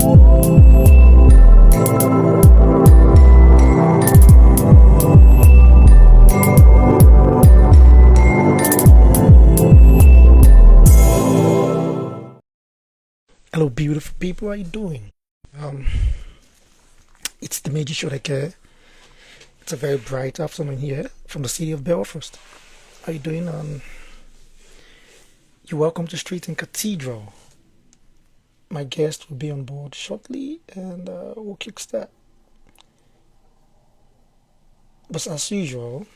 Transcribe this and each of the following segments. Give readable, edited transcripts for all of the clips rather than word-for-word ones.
Hello, beautiful people. How you doing? Um, it's the Meiji Shodeke. It's a very bright afternoon here from the city of Belfast. How you doing? You're welcome to Street and Cathedral. My guest will be on board shortly, and we'll kickstart. But as usual,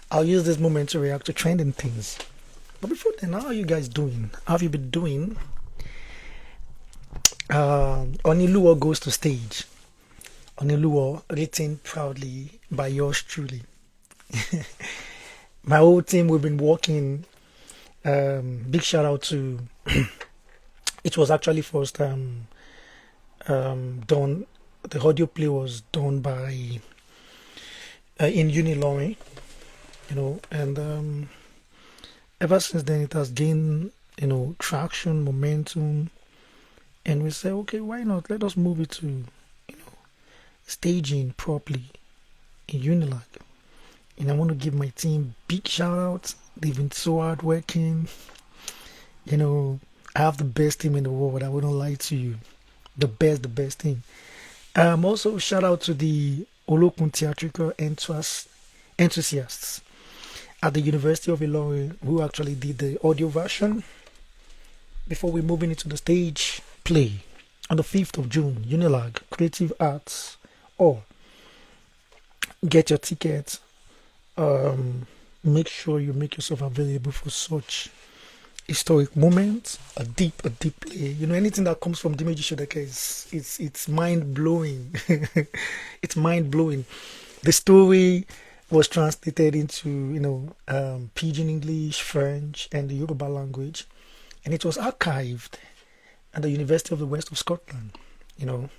I'll use this moment to react to trending things. But before then, how are you guys doing? How have you been doing? Oniluo goes to stage. Oniluo, written proudly by yours truly. My whole team, we've been working. Big shout out to. It was actually first done. The audio play was done by in Unilori, and ever since then it has gained traction, momentum, and we say, okay, why not? Let us move it to staging properly in Unilag. And I want to give my team big shout out. They've been so hardworking. I have the best team in the world. I wouldn't lie to you. The best team. Also, shout out to the Olokun theatrical enthusiasts at the University of Ilorin who actually did the audio version before we moving into the stage play on the 5th of June. Unilag, Creative Arts, or get your tickets. Make sure you make yourself available for such historic moments. A deep play. Anything that comes from Dimeji Shodeke it's mind blowing. It's mind blowing. The story was translated into Pidgin English, French, and the Yoruba language, and it was archived at the University of the West of Scotland. I'm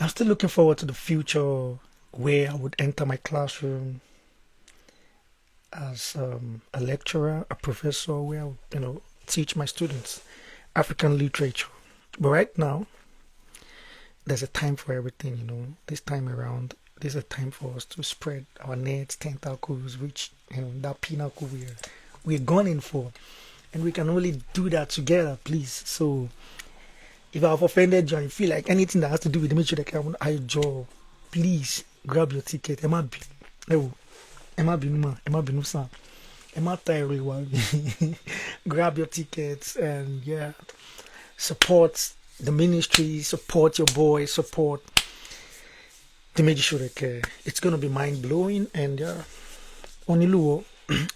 still looking forward to the future where I would enter my classroom as a lecturer, a professor, where I would, teach my students African literature. But right now, there's a time for everything. This time around, there's a time for us to spread our nets, tentacles, reach that pinnacle we're gunning for, and we can only do that together, please. So, if I've offended you and you feel like anything that has to do with the Meiji Shodeke, I draw, please grab your ticket. Grab your tickets and support the ministry, support your boy, support the Meiji Shodeke. It's gonna be mind blowing. And Oniluo,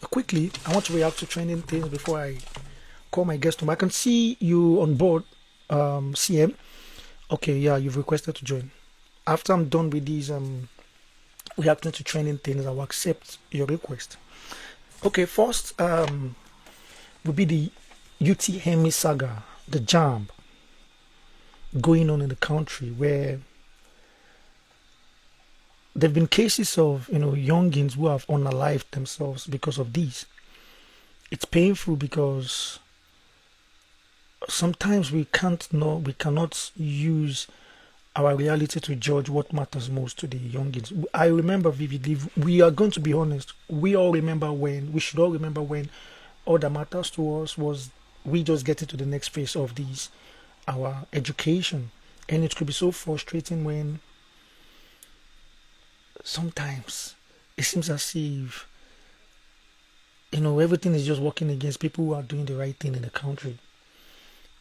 quickly, I want to react to trending things before I call my guest home. I can see you on board, CM. Okay, you've requested to join. After I'm done with these reacting to trending things, I will accept your request. Okay, first will be the UTME saga, the jam going on in the country, where there have been cases of youngins who have unalived themselves because of these. It's painful because sometimes we cannot use our reality to judge what matters most to the youngins. I remember vividly, we are going to be honest, we should all remember when all that matters to us was we just getting to the next phase of our education. And it could be so frustrating when sometimes it seems as if everything is just working against people who are doing the right thing in the country.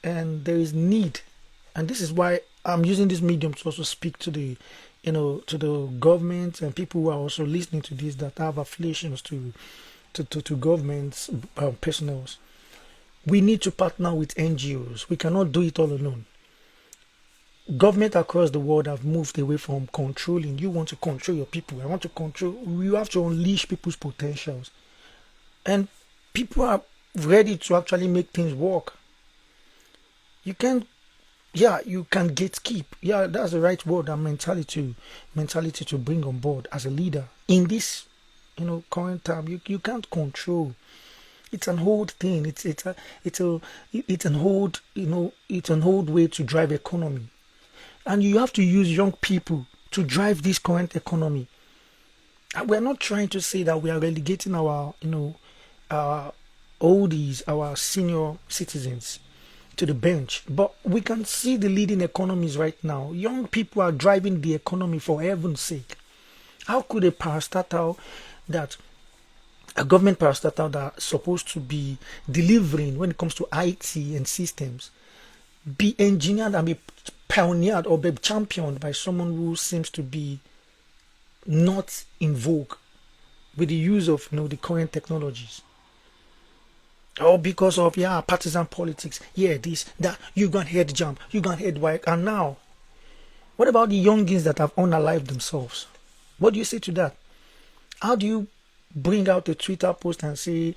And there is need, and this is why I'm using this medium to also speak to the government and people who are also listening to this that have affiliations to governments personnel. We need to partner with NGOs. We cannot do it all alone. Government across the world have moved away from controlling. You want to control your people. I want to control. You have to unleash people's potentials, and people are ready to actually make things work. You can gatekeep. That's the right word and mentality to bring on board as a leader in this current time. You can't control It's an old thing. It's a it's an old it's an old way to drive economy, and you have to use young people to drive this current economy. And we're not trying to say that we are relegating our our oldies, our senior citizens to the bench, but we can see the leading economies right now. Young people are driving the economy for heaven's sake. How could a parastatal that a government parastatal that's supposed to be delivering when it comes to IT and systems be engineered and be pioneered or be championed by someone who seems to be not in vogue with the use of the current technologies? Or because of partisan politics, this, that, you gonna head jump, you gonna head white, and now what about the youngins that have unalived themselves? What do you say to that? How do you bring out a Twitter post and say,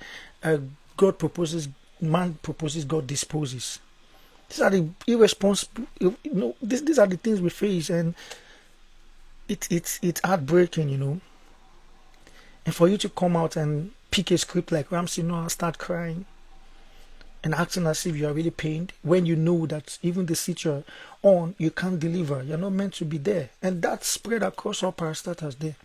God proposes, man proposes, God disposes? These are the irresponsible, these are the things we face, and it's heartbreaking. And for you to come out and pick a script like Ramsey Noah, start crying and acting as if you are really pained when you know that even the seat you're on, you can't deliver. You're not meant to be there. And that's spread across all parastatals there.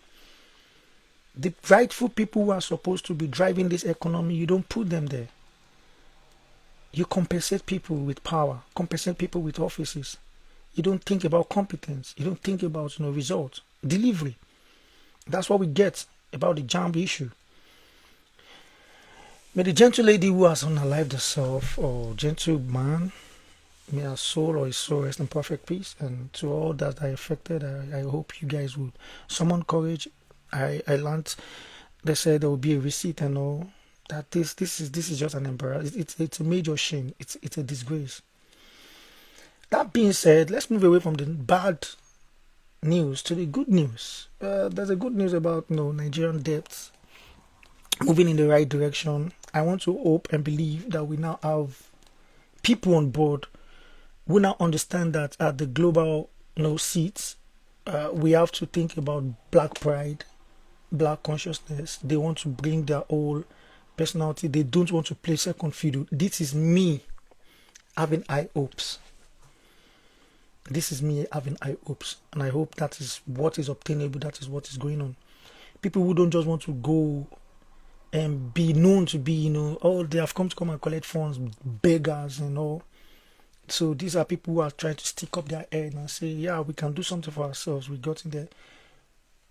The rightful people who are supposed to be driving this economy, you don't put them there. You compensate people with power, compensate people with offices. You don't think about competence. You don't think about results, delivery. That's what we get about the JAMB issue. May the gentle lady who has unalived herself, or gentle man, may her soul or his soul rest in perfect peace. And to all that are affected, I hope you guys would summon courage. I learned, they said there will be a receipt and all. That this is just an embarrassment. It's a major shame. It's a disgrace. That being said, let's move away from the bad news to the good news. There's a good news about Nigerian debts moving in the right direction. I want to hope and believe that we now have people on board who now understand that at the global seats, we have to think about black pride, black consciousness. They want to bring their whole personality. They don't want to play second fiddle. This is me having high hopes. This is me having high hopes, and I hope that is what is obtainable. That is what is going on. People who don't just want to go and be known to be, they have come to come and collect funds, beggars and all. So these are people who are trying to stick up their head and say, yeah, we can do something for ourselves. We got in there.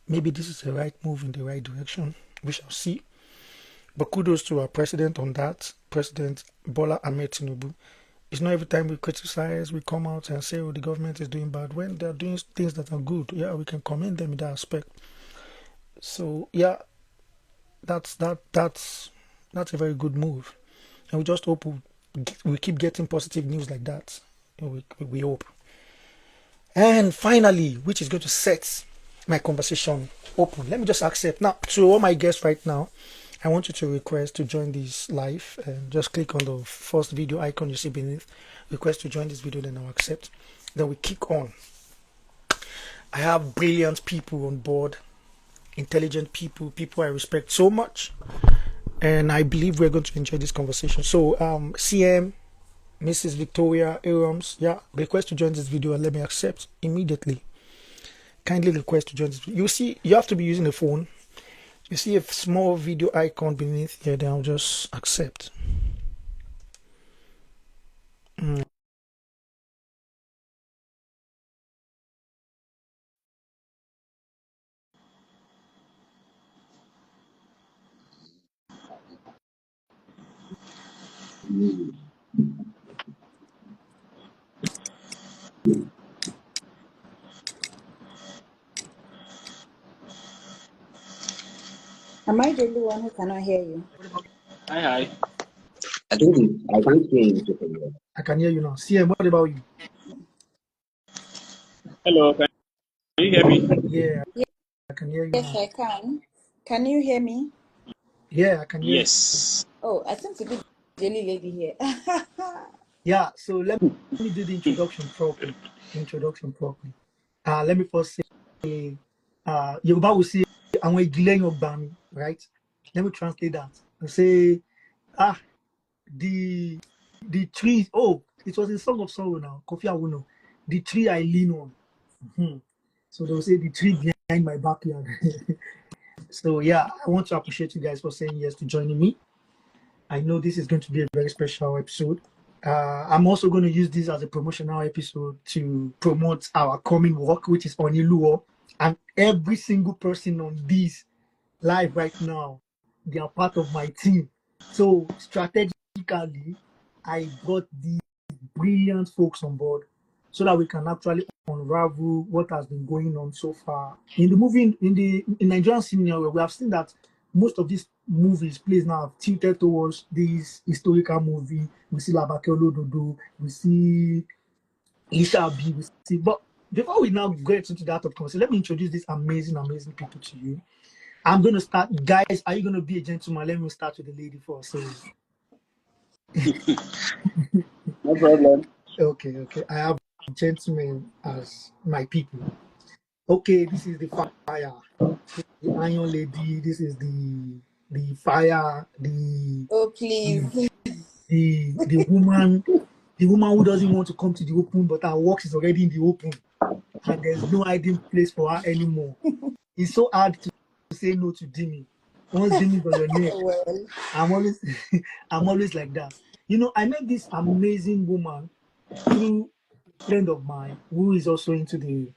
Maybe this is the right move in the right direction. We shall see. But kudos to our president on that, President Bola Ahmed Tinubu. It's not every time we criticize, we come out and say, the government is doing bad. When they're doing things that are good, we can commend them in that aspect. So, that's a very good move. And we just hope we keep getting positive news like that. We hope. And finally, which is going to set my conversation open. Let me just accept. Now, to all my guests right now, I want you to request to join this live, and just click on the first video icon you see beneath. Request to join this video, then I'll accept. Then we kick on. I have brilliant people on board, intelligent people I respect so much, and I believe we're going to enjoy this conversation. So, CM, Mrs. Victoria Abrams, request to join this video and let me accept immediately. Kindly request to join this video. You see, you have to be using a phone. You see a small video icon beneath here, then I'll just accept. Am I the only one who cannot hear you? Hi. I can't hear you. I can hear you now. CM, what about you? Hello, can you hear me? Yeah, I can hear you Yes, now. I can. Can you hear me? Yeah, I can hear you. Yes. Oh, I seem to be the jelly lady here. Yeah, so let me do the introduction properly. Let me first say, Yoruba will say, "Àwọn ìdílé yín ò gbà mí," right? Let me translate that and say, Ah, the tree. Oh, it was in Song of Sorrow now. Kofi Awuno. The tree I lean on. Mhm. So they'll say the tree behind my backyard. So yeah, I want to appreciate you guys for saying yes to joining me. I know this is going to be a very special episode. I'm also going to use this as a promotional episode to promote our coming work, which is Oniluo. And every single person on this live right now, they are part of my team. So strategically, I brought these brilliant folks on board so that we can actually unravel what has been going on so far. In the movie, in Nigerian cinema, we have seen that most of these movies, plays now have tilted towards this historical movie. We see Labake Olododo, we see Ishabi, we see. But before we now get into that, of course, let me introduce these amazing, amazing people to you. I'm going to start, guys. Are you going to be a gentleman? Let me start with the lady first. So, No problem. okay. I have gentlemen as my people. Okay, this is the fire, the iron lady. This is the fire, Oh, please. the woman, the woman who doesn't want to come to the open, but her work is already in the open, and there's no hiding place for her anymore. It's so hard to say no to Dimi. Once Dimi's on your neck, Well, I'm always, I'm always like that. You know, I met this amazing woman through a friend of mine who is also into the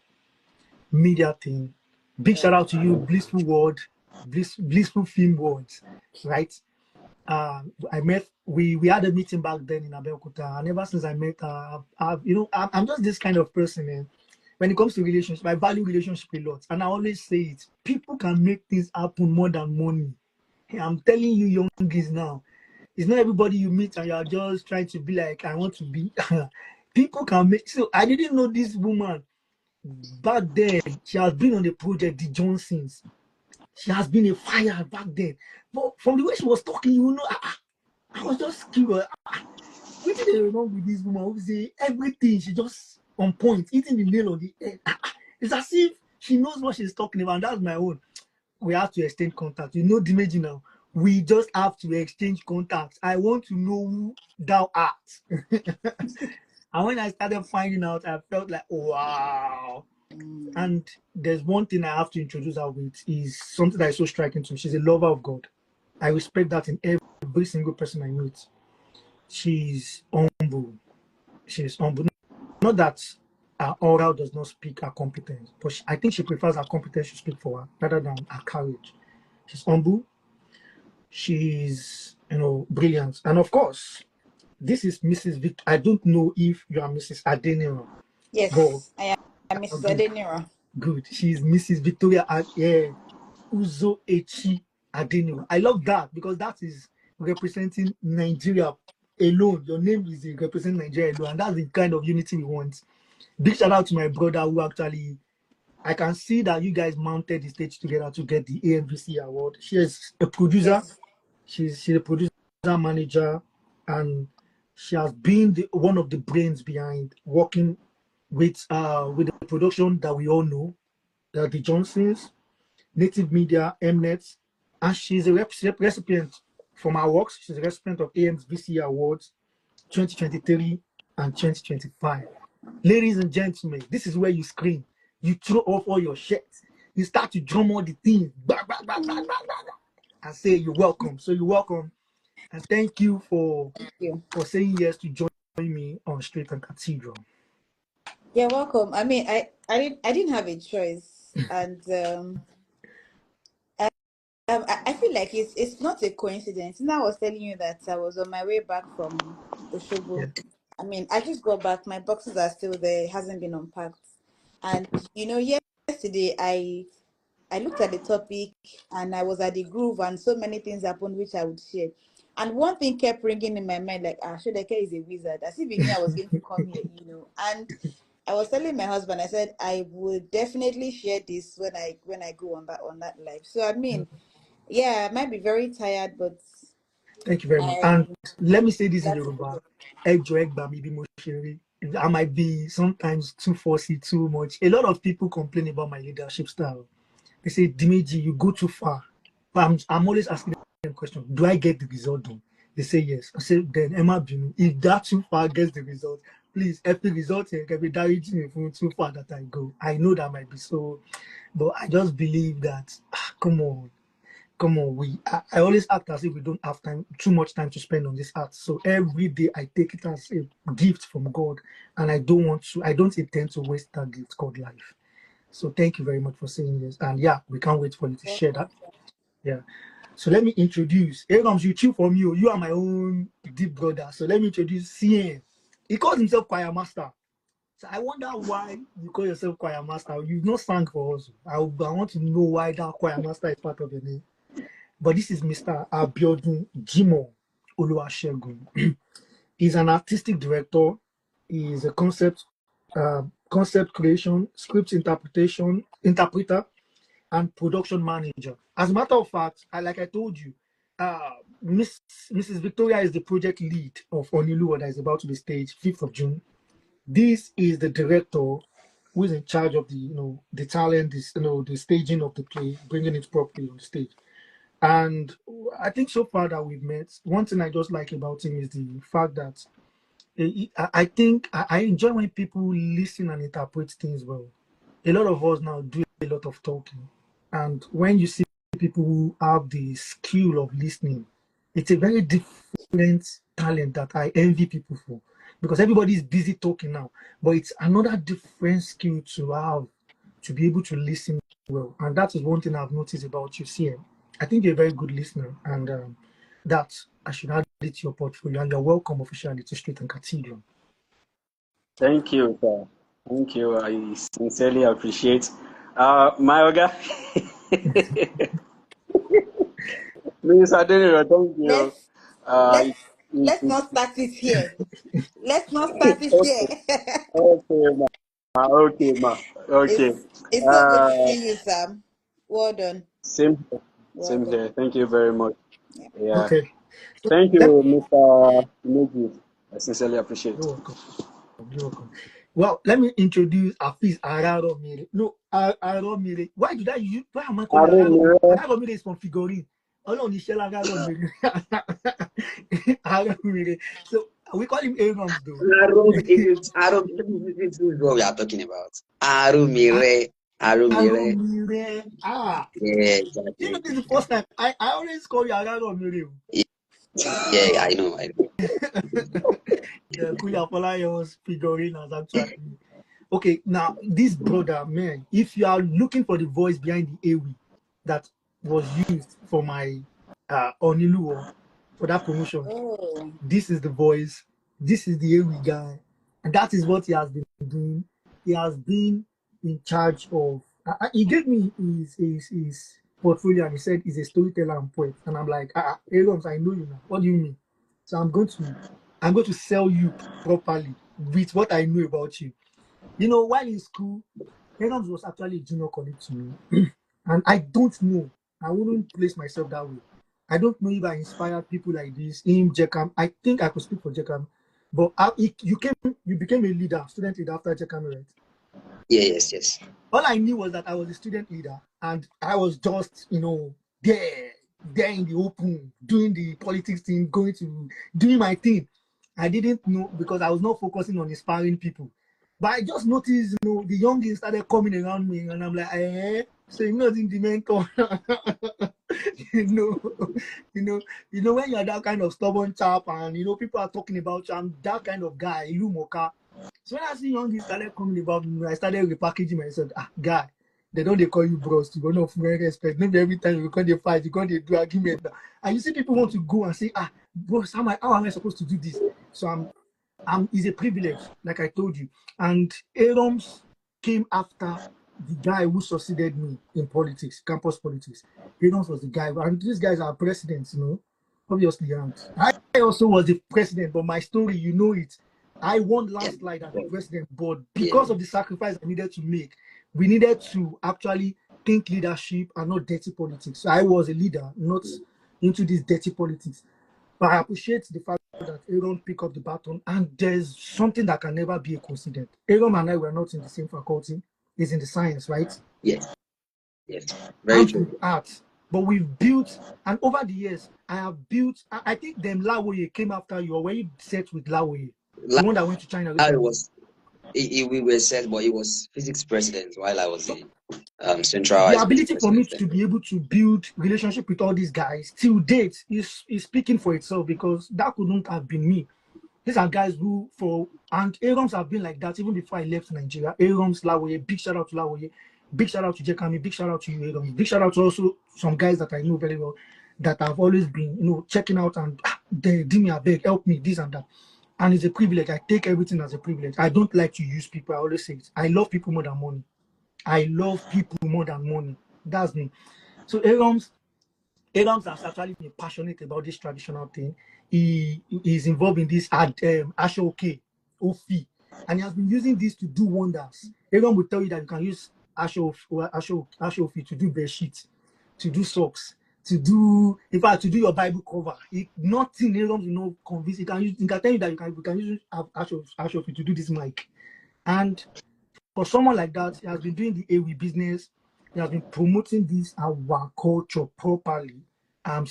media thing. Big shout out to you, Blissful World, Blissful Film Words, right? I met, we had a meeting back then in Abeokuta, and ever since I met her, I'm just this kind of person, man. When it comes to relationships, I value relationship a lot, and I always say it: people can make things happen more than money. I'm telling you, youngins now, it's not everybody you meet and you are just trying to be like, I want to be. People can make. So I didn't know this woman back then. She has been on the project, the Johnsons. She has been a fire back then. But from the way she was talking, I was just curious. What did they wrong with this woman? Who say everything? She just on point, hitting the nail on the head. It's as if she knows what she's talking about. And that's my own. We have to exchange contact. You know, Dimeji now. We just have to exchange contacts. I want to know who thou art. And when I started finding out, I felt like, oh, wow. And there's one thing I have to introduce her with is something that is so striking to me. She's a lover of God. I respect that in every single person I meet. She's humble. She's humble. Not that her oral does not speak her competence, but I think she prefers her competence to speak for her rather than her courage. She's humble. She's, brilliant. And of course, this is Mrs. Victor. I don't know if you are Mrs. Adeniran, but yes, I am Mrs. good. Adeniran. Good. She's Mrs. Victoria Uzo Echi Adeniran. I love that because that is representing Nigeria alone. Your name is representing Nigeria alone, and that's the kind of unity we want. Big shout out to my brother who actually, I can see that you guys mounted the stage together to get the AMVC award. She is a producer. Yes. She's a producer manager, and she has been one of the brains behind working with the production that we all know, the Johnsons, Native Media, Mnet, and she's a recipient from our works. She's a recipient of AMVC Awards 2023 and 2025. Ladies and gentlemen, this is where you scream. You throw off all your shirts. You start to drum all the things. Blah, blah, blah, blah, blah, blah, and say you're welcome. So you're welcome. And thank you for Thank you. saying yes to join me on Street and Cathedral. You're welcome. I mean, I didn't have a choice, and I feel like it's not a coincidence. Now I was telling you that I was on my way back from Yeah. Oshobo. I mean, I just got back. My boxes are still there. It hasn't been unpacked. And yesterday I looked at the topic and I was at the groove, and so many things happened which I would share. And one thing kept ringing in my mind, like, Shodeke is a wizard, as if he knew I was going to come here. And I was telling my husband, I said I would definitely share this when I go on that live. So I mean, yeah, I might be very tired, but Thank you very much. And I'm let me say this in glad to be Yoruba. here. I might be sometimes too fussy, too much. A lot of people complain about my leadership style. They say, Dimeji, you go too far. But I'm always asking them a question. Do I get the result done? They say yes. I said, then Emma Binu, if that too far gets the result, please, if the result here can be directing me from too far that I go. I know that might be so, but I just believe that, come on, come on. I always act as if we don't have time, too much time to spend on this art. So every day I take it as a gift from God, and I don't intend to waste that gift called life. So thank you very much for saying yes. And yeah, we can't wait for you to share that. Welcome, sir. Yeah. So let me introduce. Here comes you chill from you. You are my own deep brother. So let me introduce CN. He calls himself choir master. So I wonder why you call yourself choir master. You've not sang for us. I want to know why that choir master is part of your name. But this is Mr. Abiodun Jimo Oluwasegun. He's an artistic director. He's a concept creation, script interpreter, and production manager. As a matter of fact, like I told you, uh, Miss Mrs. Victoria is the project lead of Oniluwa that is about to be staged 5th of June. This is the director who is in charge of the talent, the staging of the play, bringing it properly on the stage. And I think so far that we've met, one thing I just like about him is the fact that I think I enjoy when people listen and interpret things well. A lot of us now do a lot of talking, and when you see people who have the skill of listening, it's a very different talent that I envy people for, because everybody is busy talking now, but it's another different skill to have, to be able to listen well. And that is one thing I've noticed about you, CM. I think you're a very good listener, and that I should add it to your portfolio. And you're welcome officially to Street and Cathedral. Thank you, sir. Thank you. I sincerely appreciate. My Oga, Miss Adeniran, thank you. Let's Uh, let's it, let's it, not start it here. Let's not start it okay, here. okay, ma. Okay, ma. Okay. It's so good to Uh, see you, Sam. Well done. same here. Same Welcome. here. Thank you very much. Yeah. Yeah. Okay. So Thank let you, Mr. Imeji. I sincerely appreciate. You're welcome. You're welcome. Well, let me introduce Afeez Araromire. No, Aromire. Why did I use? Why am I calling Araromire? Aromire, Araromire is from figurine. Ọlọ́run ní Ṣẹlá Araromire. Araromire. So we call him Arams though. This is what we are talking about. Aromire, Aromire. Araromire. Yeah, You know exactly. this is the first time. I always call you Araromire. Yeah, I know. Yeah, Kuya Folayo's figurine as actually. Okay, now this brother, man, if you are looking for the voice behind the AWI that was used for my Oniluo for that promotion, Oh. this is the voice, this is the AWI guy, and that is what he has been doing. He has been in charge of. He gave me his portfolio and he said he's a storyteller and poet, and I'm like, Aaron, I know you now. What do you mean? So I'm going to sell you properly with what I know about you. You know, while in school, Adams was actually a junior colleague to me. And I don't know. I wouldn't place myself that way. I don't know if I inspired people like this, him, Jekam. I think I could speak for Jekam. But you became a leader, student leader after Jekam, right? Yeah, yes. All I knew was that I was a student leader and I was just, there in the open, doing the politics thing, doing my thing. I didn't know because I was not focusing on inspiring people. But I just noticed, the youngins started coming around me and I'm like, so you're not in the mentor. you know, you know, when you're that kind of stubborn chap and people are talking about you, I'm that kind of guy, you mocha. So when I see young started coming about me, I started repackaging myself. Guy, they call you bros. You don't know respect. Maybe every time you come they fight, you come they do argument. And you see people want to go and say, bros, how am I supposed to do this? So it's a privilege, like I told you. And Abrams came after the guy who succeeded me in politics, campus politics. Abrams was the guy, and these guys are presidents, obviously. And I also was the president, but my story, you know it. I won Yeah, landslide as the president, but yeah, because of the sacrifice I needed to make, we needed to actually think leadership and not dirty politics. So I was a leader, not into this dirty politics. But I appreciate the fact that Aaron picked up the baton, and there's something that can never be a coincidence. Aaron and I were not in the same faculty. He's in the science, right? yes. Very I'm true. from the arts. But we've built, and over the years, I have built. I think them Lawoye came after you, or were you set with Lawoye, the one that went to China How it recently? was, we were set, but he was physics president while I was So the central the vice ability for me president then. to be able to build relationship with all these guys till date is speaking for itself, because that couldn't have been me. These are guys who and Aarons have been like that even before I left Nigeria. Aarons, Lawoye, big shout out to Lawoye, big shout out to Jekami, big shout out to you, Aarons, big shout out to also some guys that I know very well that have always been, checking out and they give me a beg, help me, this and that. And it's a privilege. I take everything as a privilege. I don't like to use people. I always say it. I love people more than money. I love people more than money. That's me. So Adams has actually been passionate about this traditional thing. He is involved in this Ashoke, Ofi, and he has been using this to do wonders. Everyone will tell you that you can use Ashofi to do bed sheets, to do socks, in fact, to do your Bible cover. Nothing Adams will not convince. He can tell you that you can use Ashofi to do this mic. And for someone like that, he has been doing the AW business. He has been promoting this our culture properly. And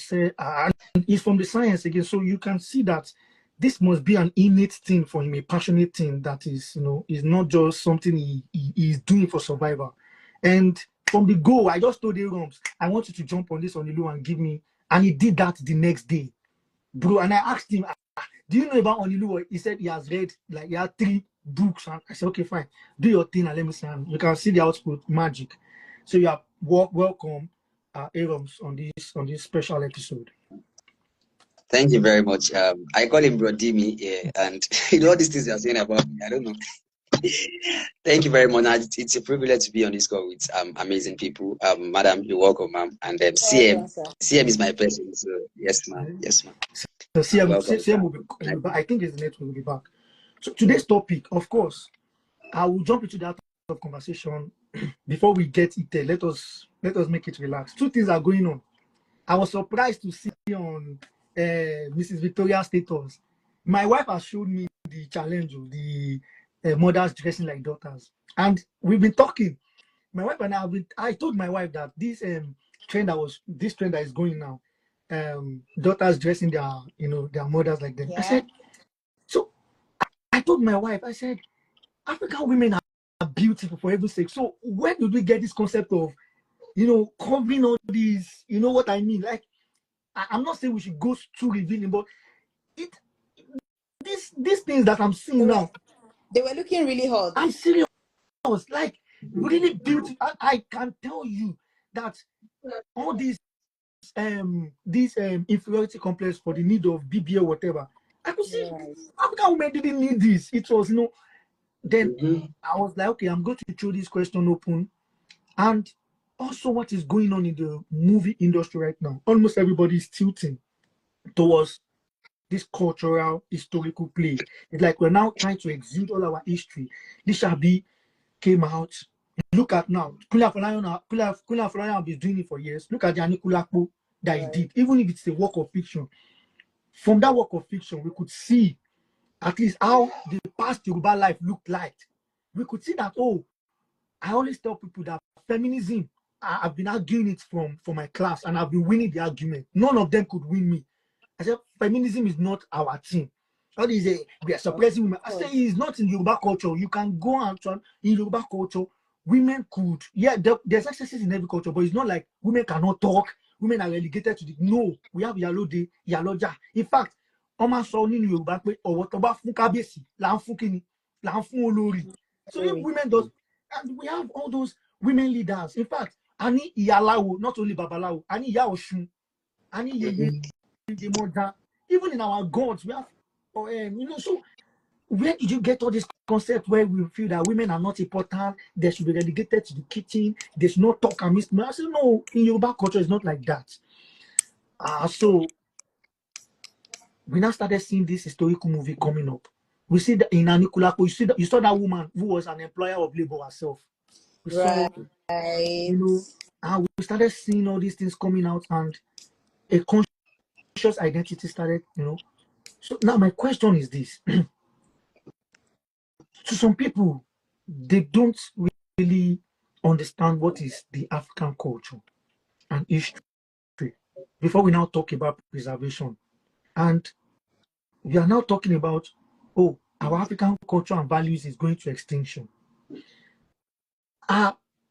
it's from the science again, so you can see that this must be an innate thing for him, a passionate thing that is not just something he is doing for survival. And from the go, I just told Rums, I want you to jump on this on the low and give me, and he did that the next day, bro. And I asked him, do you know about Onilu? He said he has read, like, he had 3 books. And I said, okay, fine. Do your thing and let me see. And you can see the output, magic. So you are welcome, Arums, on this special episode. Thank you very much. I call him Brodimi, yeah, and all these things you're saying about me, I don't know. Thank you very much. It's a privilege to be on this call with amazing people. Madam, you're welcome, ma'am. And CM, Welcome, sir. CM is my person. So yes, ma'am. Yes, ma'am. So Welcome, sir. CM will be back. I think his network will be back. So today's topic, of course, I will jump into that of conversation before we get it there. Let us make it relax. 2 things are going on. I was surprised to see on Mrs. Victoria's status. My wife has showed me the challenge of the mothers dressing like daughters, and we've been talking. My wife and I told my wife that this trend that is going now, daughters dressing their mothers like them. I Yeah. said, so I told my wife, I said, African women are beautiful for heaven's sake. So where did we get this concept of covering all these? You know what I mean? Like, I'm not saying we should go too revealing, but it these things that I'm They seeing were now, they were looking really hot. I'm serious, like really beautiful. I can tell you that all these inferiority complex for the need of BBA or whatever, I could see Right. African women didn't need this. It was then Mm-hmm. I was like, okay, I'm going to throw this question open. And also what is going on in the movie industry right now. Almost everybody is tilting towards this cultural historical play. It's like we're now trying to exude all our history. This Shabi came out. Look at now. Kula Folayan have been doing it for years. Look at the Anikulapo that he Right. did. Even if it's a work of fiction. From that work of fiction, we could see at least how the past Yoruba life looked like. We could see that, I always tell people that feminism, I've been arguing it from my class and I've been winning the argument. None of them could win me. I said, feminism is not our thing. All these, we are Of suppressing women. I say, course. it's not in Yoruba culture. You can go out in Yoruba culture. Women could, yeah, there's excesses in every culture, but it's not like women cannot talk. Women are relegated to the, no, we have Yalode, Yaloja. In fact, Oma sọ nínú Yorùbá pé ọ̀wọ̀ tó bá fún kábíyèsí là ń fún kíni, là ń fún olórí. So if Sorry. women does, and we have all those women leaders. In fact, Ani Iyalawo, not only Babalawo, Ani Iya Oshun, Ani Yeye Mm-hmm. Demoja. Even in our gods, we have, so where did you get all this concept where we feel that women are not important, they should be relegated to the kitchen, they should not talk and miss? I say, no, in Yoruba culture, it's not like that. So we now started seeing this historical movie coming up. We see that in Anikulapo, you saw that woman who was an employer of labor herself. We saw, Right. and we started seeing all these things coming out, and a conscious identity started, So now my question is this. To some people, they don't really understand what is the African culture and history. before we now talk about preservation. And we are now talking about, oh, our African culture and values is going to extinction.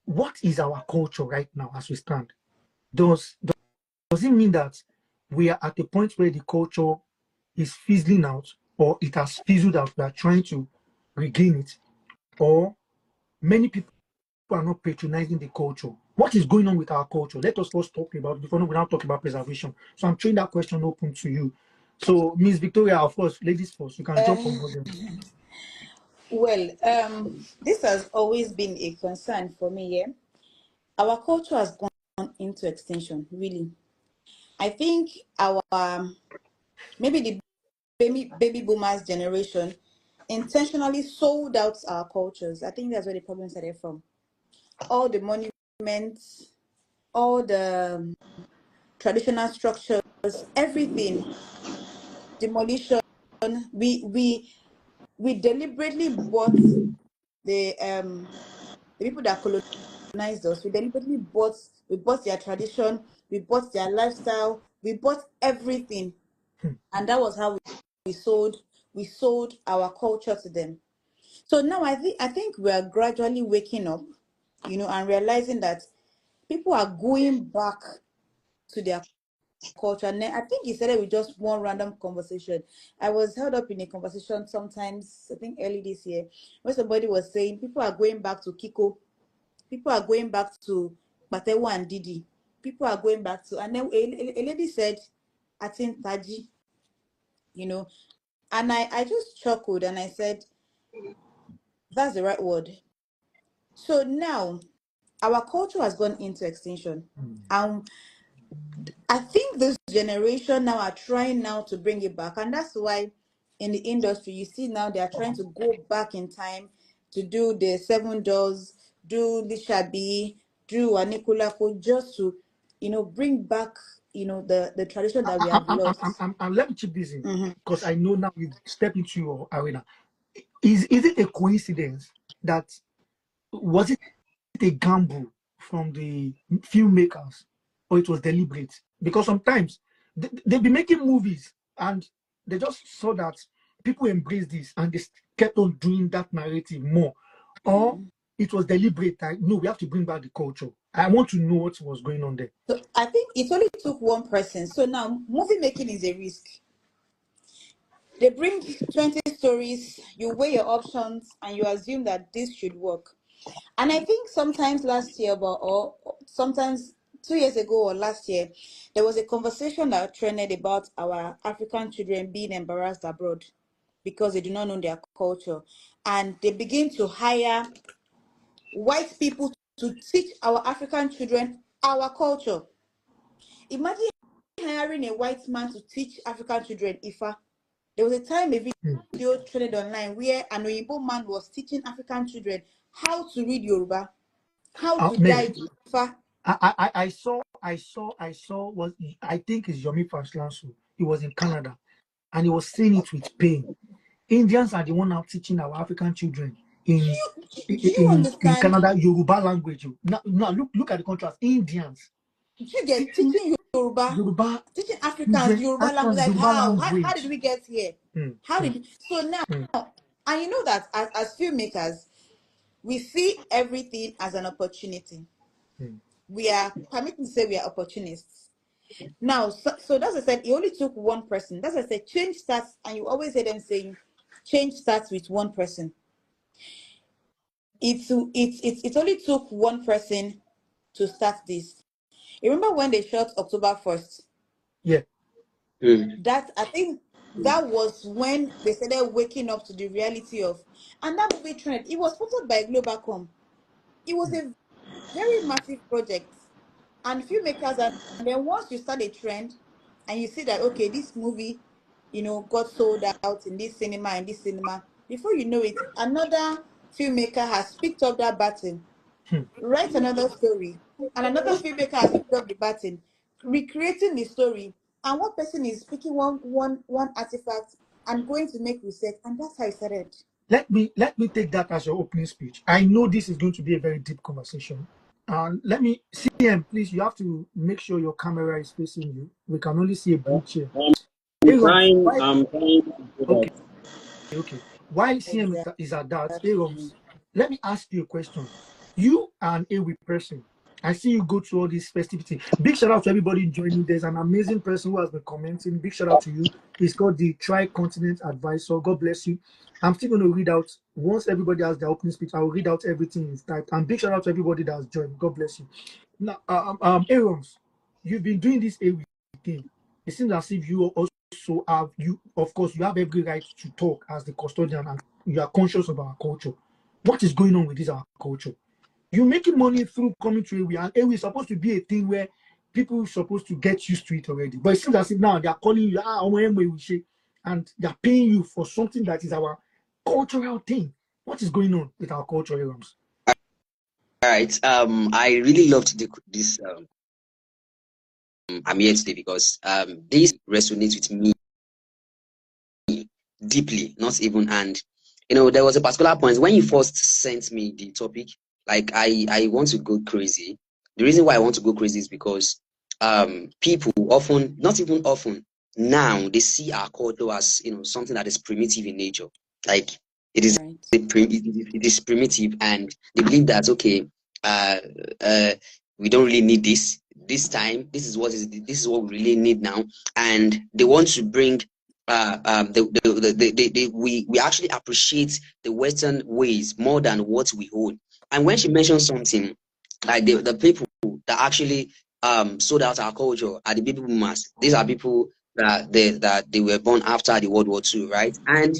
What is our culture right now as we stand? Does it mean that we are at a point where the culture is fizzling out, or it has fizzled out? We are trying to regain it, or many people are not patronizing the culture. What is going on with our culture? Let us first talk about before we now talk about preservation. So I'm throwing that question open to you. So Miss Victoria, of course, ladies first. You can jump on board them. Well, this has always been a concern for me. Yeah, our culture has gone into extinction. Really, I think our maybe the baby boomers generation intentionally sold out our cultures. I think that's where the problem started from. All the monuments, all the traditional structures, everything, demolition. We deliberately bought the people that colonized us. We bought their tradition, we bought their lifestyle, we bought everything, and that was how we sold our culture to them. So now I think we are gradually waking up, and realizing that people are going back to their culture. And then I think he started with just one random conversation. I was held up in a conversation sometimes, I think early this year, where somebody was saying people are going back to Kiko, people are going back to Batewa and Didi, people are going back to, and then a lady said, I think Taji, you know, and I just chuckled and I said, that's the right word. So now our culture has gone into extinction. And I think this generation now are trying now to bring it back. And that's why in the industry, you see now they are trying to go back in time to do the Seven Doors, do Lishabi, do Anikulako, just to, bring back, the tradition that we have lost. Let me chip this in Mm-hmm. because I know now we've stepped into your arena. Is it a coincidence that was it a gamble from the filmmakers, or it was deliberate? Because sometimes they'll be making movies and they just saw that people embrace this and they kept on doing that narrative more, or it was deliberate. No, we have to bring back the culture. I want to know what was going on there. So I think it only took one person. So now movie making is a risk. They bring 20 stories, you weigh your options, and you assume that this should work. And I think sometimes last year, or sometimes 2 years ago or last year, there was a conversation that trended about our African children being embarrassed abroad because they do not know their culture. And they begin to hire white people to teach our African children our culture. Imagine hiring a white man to teach African children Ifa. There was a time a video trended online where an Oyibo man was teaching African children how to read Yoruba, how to Man, die Ifa. I saw was I think it's Yomi Faslansu. He was in Canada and he was saying it with pain. Indians are the one now teaching our African children in Do you in understand? Canada Yoruba language. Now look at the contrast. Indians Do you get teaching teaching Yoruba, Yoruba teaching Africans children Yoruba language? Africans Like Yoruba how did language. we get here? Mm, How mm, did so now? mm, And you know that as filmmakers, we see everything as an opportunity. mm. We are permitted to say we are opportunists. Now, so that's what I said. It only took one person. That's what I said. Change starts, and you always hear them saying, "Change starts with one person." It only took one person to start this. You remember when they shot October 1st? Yeah. That I think that was when they started waking up to the reality of, and that movie trend. It was sponsored by Globacom. It was a very massive project, and filmmakers, and then once you start a trend, and you see that okay, this movie, got sold out in this cinema and this cinema. Before you know it, another filmmaker has picked up that baton, Hmm. write another story, and another filmmaker has picked up the baton, recreating the story, and one person is picking one artifact and going to make research, and that's how it started. Let me take that as your opening speech. I know this is going to be a very deep conversation. Let me CM, please. You have to make sure your camera is facing you. We can only see a bridge here. I'm Aaron, trying, why? I'm trying to do Okay, that. okay. While CM is at that, Aaron, Exactly. let me ask you a question. You are an AWI person. I see you go to all these festivities. Big shout out to everybody joining. There's an amazing person who has been commenting. Big shout out to you. He's called the Tri-Continent Advisor. God bless you. I'm still going to read out, once everybody has their opening speech, I will read out everything in typed. And big shout out to everybody that has joined. God bless you. Now, Aaron's, you've been doing this AWI thing. It seems as if you also have, you, of course, you have every right to talk as the custodian and you are conscious of our culture. What is going on with this our culture? You're making money through coming to AWI, and AWI is supposed to be a thing where people are supposed to get used to it already. But it seems as if now they are calling you, and they're paying you for something that is our cultural thing. What is going on with our culture, Rams? All right. I really loved this. I'm here today because this resonates with me deeply, not even. And there was a particular point when you first sent me the topic. Like I want to go crazy. The reason why I want to go crazy is because people often, not even often, now they see our culture as something that is primitive in nature. Like it is Right. it is primitive, and they believe that okay, uh, uh, we don't really need this time. This is what we really need now, and they want to bring we actually appreciate the Western ways more than what we hold. And when she mentioned something like the people that actually sold out our culture are the baby boomers. These are people that they were born after the World War II, right? And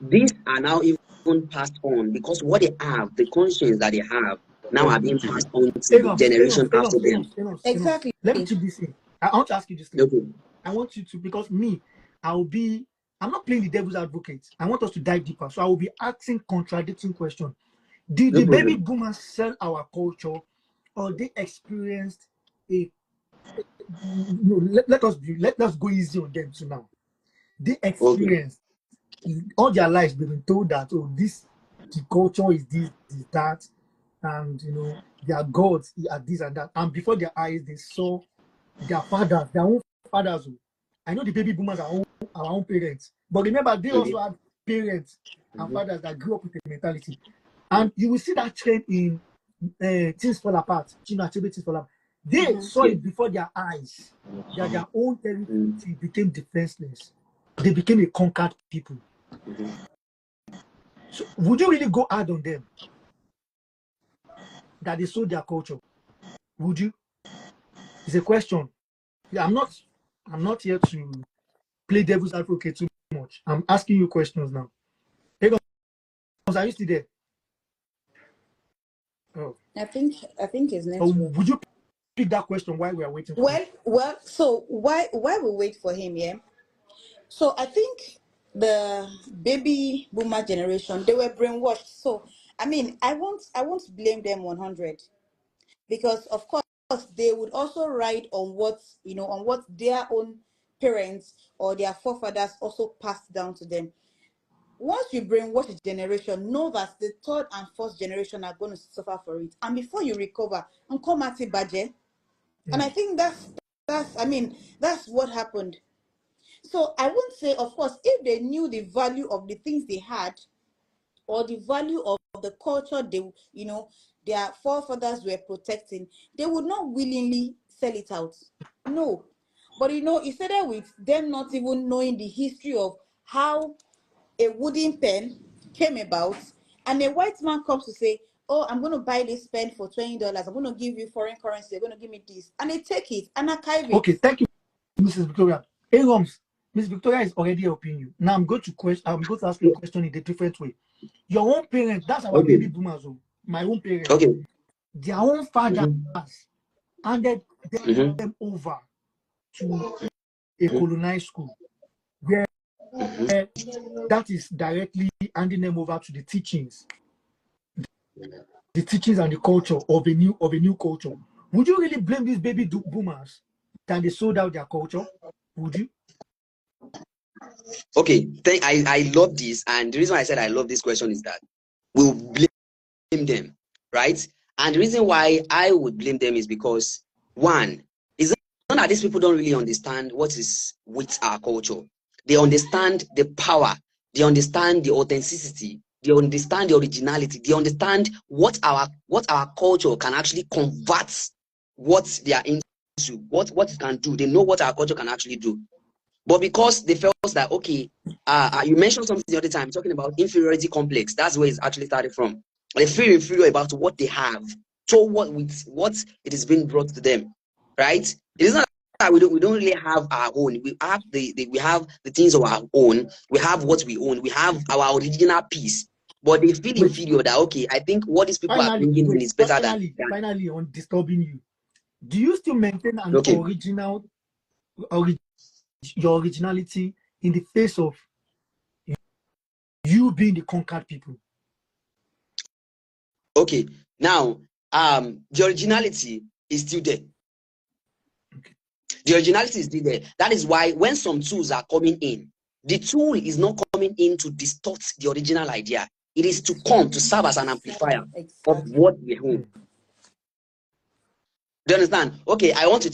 these are now even passed on because what they have, the conscience that they have, now are being passed on to the Arams, generation Arams, after Arams, them. Arams, Arams, Arams. Exactly. Let me chip this in. I want to ask you this thing. Okay, I want you to, because me, I'm not playing the devil's advocate. I want us to dive deeper. So I will be asking contradicting questions. Did no the baby problem. boomers sell our culture, or they experienced a, no, let us go easy on them too now. They Okay, experienced all their lives, they've been told that, oh, this, the culture is this, is that, and their gods are this and that. And before their eyes, they saw their fathers, their own fathers. I know the baby boomers are our own parents, but remember, they okay. also had parents and Mhm. fathers that grew up with the mentality. And you will see that trend in Things Fall Apart. Things Fall Apart. They Mm-hmm. saw Yeah. it before their eyes that their own Mm, territory became defenseless. They became a conquered people. mhm. So would you really go hard on them that they sold their culture? Would you? It's a question. Yeah, I'm not here to play devil's advocate too much. I'm asking you questions now. Hey, guys, are you still there? Oh. I think his Or network. would you pick that question while we are waiting for him? Well. So why we wait for him? Yeah. So I think the baby boomer generation, they were brainwashed. So I mean, I won't blame them 100, because of course they would also ride on what their own parents or their forefathers also passed down to them. Once you brainwash a generation, know that the third and fourth generation are going to suffer for it. And before you recover, and come at it, budget. And I Mm. think that's what happened. So I won't say, of course, if they knew the value of the things they had, or the value of the culture their forefathers were protecting, they would not willingly sell it out. No. But it started with them not even knowing the history of how a wooden pen came about, and a white man comes to say, oh, I'm going to buy this pen for $20, I'm going to give you foreign currency, they're going to give me this, and they take it and archive it. Okay, thank you, Mrs. Victoria. Hey, Roms, Miss Victoria is already helping you. Now I'm going to ask you a question in a different way. Your own parents, that's our baby Okay, boomers. Oh, my own parents, okay. their own fathers Mhm, handed mhm, them over to a mhm, colonized school, where mhm. that is directly handing them over to the teachings and the culture of a new culture. Would you really blame these baby boomers that they sold out their culture? Would you? Okay, I love this, and the reason why I said I love this question is that we'll blame them, right? And the reason why I would blame them is because, one, is not that these people don't really understand what is with our culture. They understand the power, they understand the authenticity, they understand the originality, they understand what our culture can actually convert what they are into, what it can do. They know what our culture can actually do. But because they felt that, okay, you mentioned something the other time, talking about inferiority complex. That's where it's actually started from. They feel inferior about what they have, so what it is being brought to them, right? It is not that we don't really have our own. We have we have the things of our own. We have what we own. We have our original piece. But they feel Wait, inferior that, okay, I think what these people are bringing in is better than. finally, on disturbing you. Do you still maintain an Okay. your originality in the face of you being the conquered people? Okay. Now, the originality is still there. The originality is still there. That is why when some tools are coming in, the tool is not coming in to distort the original idea. It is to come to serve as an amplifier of what we own. Do you understand? Okay, I want to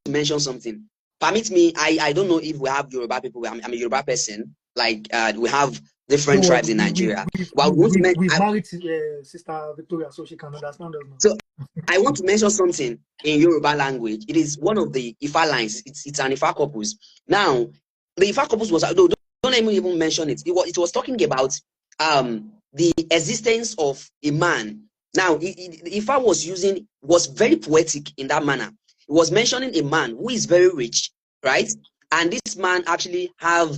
mention something. Permit me, I don't know if we have Yoruba people. I'm a Yoruba person. Like, we have different tribes in Nigeria. We've married Sister Victoria, so she can understand us now. So I want to mention something in Yoruba language. It is one of the Ifa lines. It's an Ifa corpus. Now, the Ifa corpus was, don't even mention it. It was talking about the existence of a man. Now, Ifa was very poetic in that manner. It was mentioning a man who is very rich, right? And this man actually have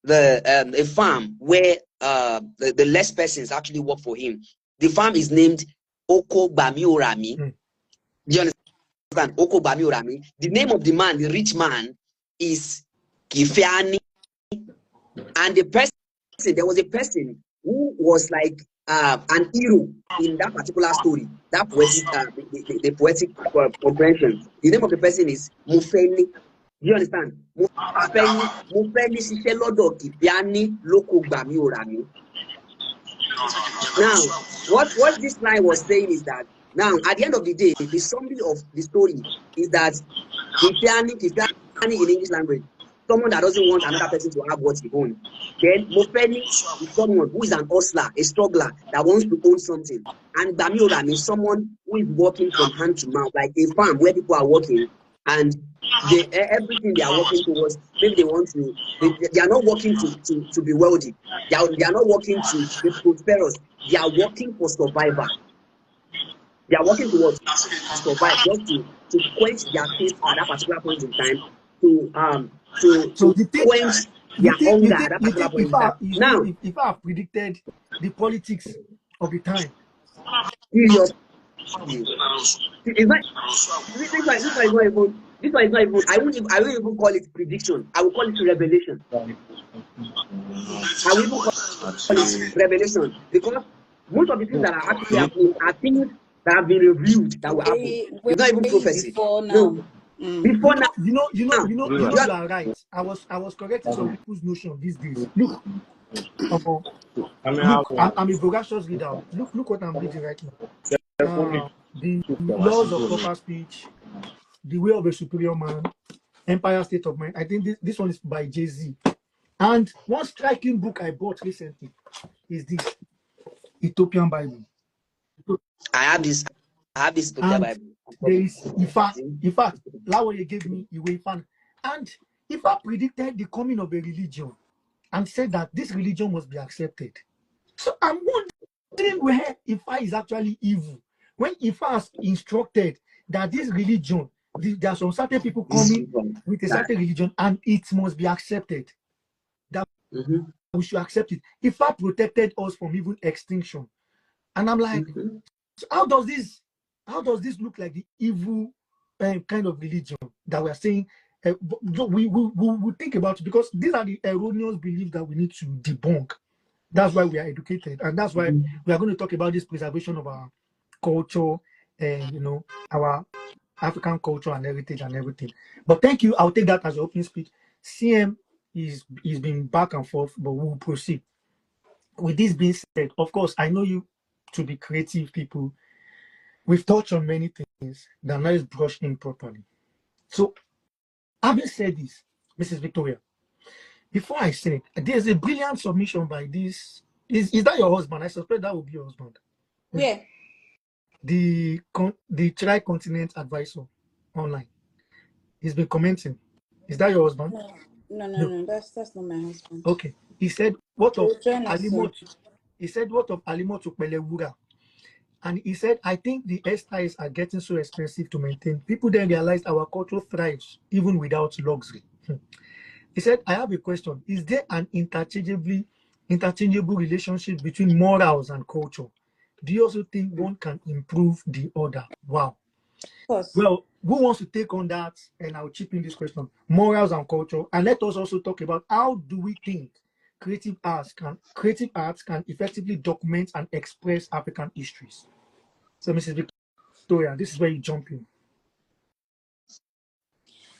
a farm where the less persons actually work for him. The farm is named Oko Bamiorami. Do you understand? Oko Bamiorami. The name of the man, the rich man, is Kifiani. And there was a person who was like an hero in that particular story, that poetic, the poetic comprehension. The name of the person is Mufeni. Do you understand? Mufeni Shishelodo Kifiani Loko Bamiorami. Now, what this line was saying is that, now, at the end of the day, the summary of the story is that Kifiani in English language, someone that doesn't want another person to have what he owns. Then Mofeni is someone who is an hustler, a struggler that wants to own something. And Bamiora means someone who is working from hand to mouth, like a farm where people are working, and everything they are working towards, maybe they want to, they are not working to be wealthy. They are not working to be prosperous. They are working for survival. They are working towards survive, just to quench their taste at that particular point in time, to quench their hunger at that particular point in time. Now, if I have predicted the politics of the time, seriously, it's not. This one is not even. I won't even call it prediction. I will call it revelation. I will even call it revelation, because most of the things that are actually happening are things that have been revealed that will happen. It's not even prophecy. Before now. No. Before now. You are right. I was correcting some people's notion these days. Look, I'm a voracious reader. Look what I'm reading right now. The laws of proper speech, the way of a superior man, Empire State of Mind. I think this one is by Jay-Z. And one striking book I bought recently is this Ethiopian Bible. I have this Ethiopian Bible. There is in fact, Lawa you gave me Ifa. And Ifa predicted the coming of a religion and said that this religion must be accepted. So I'm wondering where Ifa is actually evil. When Ifa has instructed that this religion, there are some certain people coming with a certain religion and it must be accepted. That we should accept it. Ifa protected us from even extinction. And I'm like, so how does this look like the evil kind of religion that we are saying? We think about it, because these are the erroneous beliefs that we need to debunk. That's why we are educated, and that's why we are going to talk about this preservation of our culture, our African culture and heritage and everything. But thank you. I'll take that as an opening speech. CM is been back and forth, but we will proceed. With this being said, of course, I know you to be creative people, we've touched on many things that now is brushed in properly. So, having said this, Mrs. Victoria, before I say it, there's a brilliant submission by this. Is that your husband? I suspect that would be your husband. Where? The Tri-Continent Advisor online. He's been commenting. Is that your husband? No, no, no, No. no. That's not my husband. Okay. He said, what of He'll join us soon. Alimot? He said, what of Alimot Pelewura? And he said, I think the hairstyles are getting so expensive to maintain. People then realized our culture thrives even without luxury. He said, I have a question. Is there an interchangeable relationship between morals and culture? Do you also think one can improve the other? Wow. Of course. Well, who wants to take on that? And I'll chip in this question. Morals and culture. And let us also talk about how do we think creative arts can effectively document and express African histories. So, Mrs. Victoria, this is where you jump in.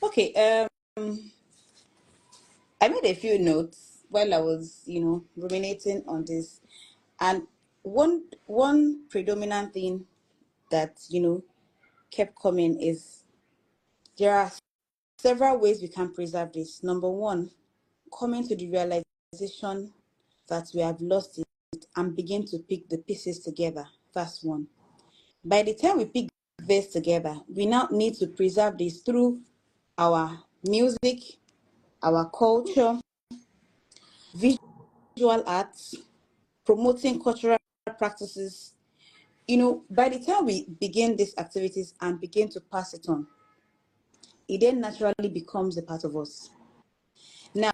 Okay. I made a few notes while I was, ruminating on this, and one predominant thing that kept coming is there are several ways we can preserve this. Number one, coming to the realization that we have lost it and begin to pick the pieces together. That's one. By the time we pick this together, we now need to preserve this through our music, our culture, visual arts, promoting cultural practices. By the time we begin these activities and begin to pass it on, it then naturally becomes a part of us. Now,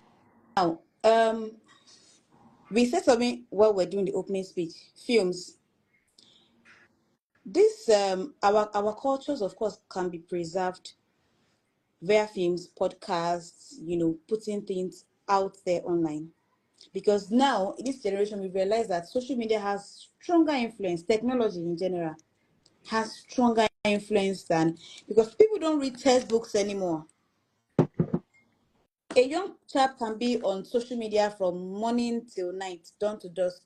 we said something while we're doing the opening speech. Films. This our cultures, of course, can be preserved via films, podcasts, putting things out there online. Because now, in this generation, we realize that social media has stronger influence, technology in general has stronger influence than, because people don't read textbooks anymore. A young chap can be on social media from morning till night, dawn to dusk,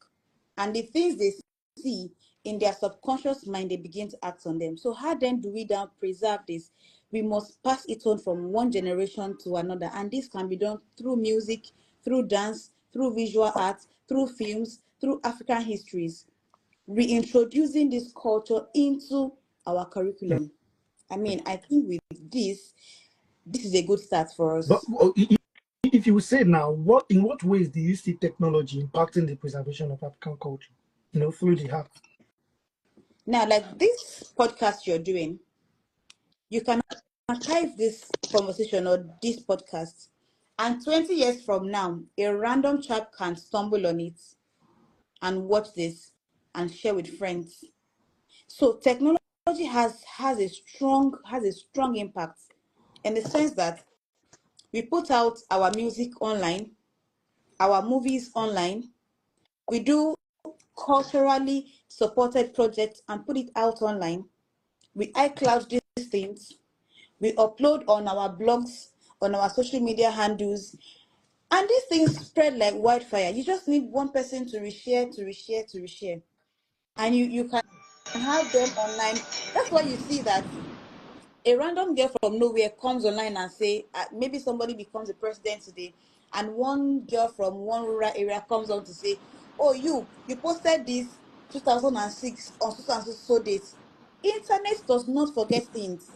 and the things they see in their subconscious mind, they begin to act on them. So how then do we now preserve this? We must pass it on from one generation to another, and this can be done through music, through dance, through visual arts, through films, through African histories, reintroducing this culture into our curriculum. I mean, I think with this is a good start for But us. if you say now, in what ways do you see technology impacting the preservation of African culture? Through the heart. Now, like this podcast you're doing, you can archive this conversation or this podcast, and 20 years from now, a random chap can stumble on it and watch this and share with friends. So technology has a strong impact in the sense that we put out our music online, our movies online, we do culturally supported projects and put it out online. We iCloud these things, we upload on our blogs, on our social media handles, and these things spread like wildfire. You just need one person to reshare, and you can have them online. That's why you see that a random girl from nowhere comes online and say, maybe somebody becomes a president today, and one girl from one rural area comes on to say, oh, you posted this 2006 on so and so dates. Internet does not forget things.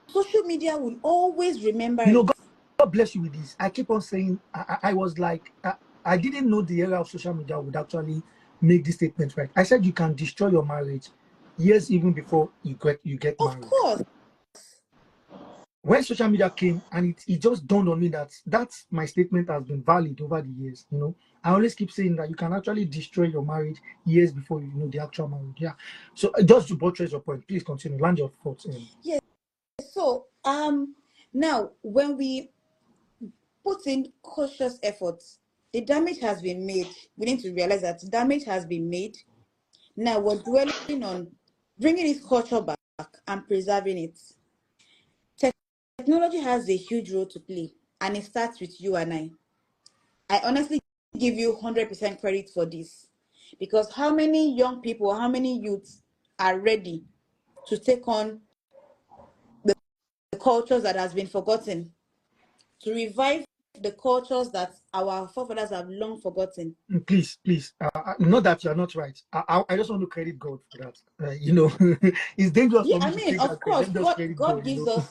Social media will always remember God, it. God bless you with this. I keep on saying, I was like, I didn't know the era of social media would actually make this statement right. I said you can destroy your marriage years even before you get Of married. course. When social media came, and it just dawned on me that my statement has been valid over the years. I always keep saying that you can actually destroy your marriage years before you know the actual marriage. Yeah. So just to buttress your point, please continue. Land your thoughts. Yes. So now when we put in cautious efforts, the damage has been made. We need to realize that damage has been made. Now we're dwelling on bringing this culture back and preserving it. Technology has a huge role to play, and it starts with you and I. I honestly give you 100% credit for this. Because how many young people, how many youths are ready to take on the cultures that has been forgotten, to revive the cultures that our forefathers have long forgotten? Please, please, not that you are not right. I just want to credit God for that. It's dangerous Yeah, for me I to mean, take of that credit. course, Let me just God credit God God, gives us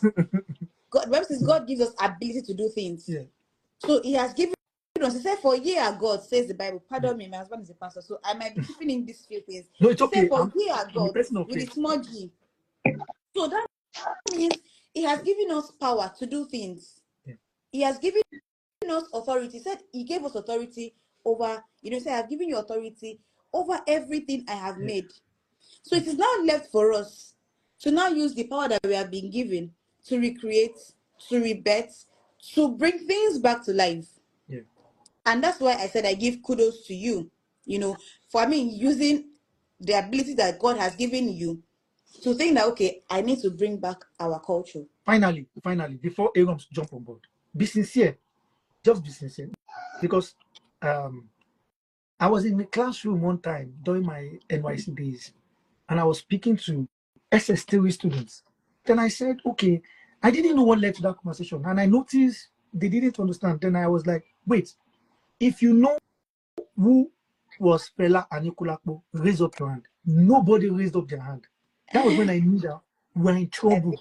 God. The Bible says God gives us ability to do things. Yeah. So He has given us. He said, "For ye are God," says the Bible. Yeah. Pardon me, my husband is a pastor, so I might be keeping in these few things. No, it's He said, okay. "For ye are I'm a gods," person of with a faith. small g. So that means He has given us power to do things. Yeah. He has given us authority. He said He gave us authority over. He said, "I have given you authority over everything I have Yeah. made." So it is now left for us to now use the power that we have been given to recreate, to rebet, to bring things back to life. Yeah. And that's why I said I give kudos to you, for using the ability that God has given you to think that, okay, I need to bring back our culture. Finally, before Aaron jump on board, be sincere. Just be sincere. Because I was in the classroom one time during my NYC days, and I was speaking to SS3 students. Then I said, okay, I didn't know what led to that conversation. And I noticed they didn't understand. Then I was like, wait, if you know who was Fela Anikulapo, raise up your hand. Nobody raised up their hand. That was when I knew that we're in trouble.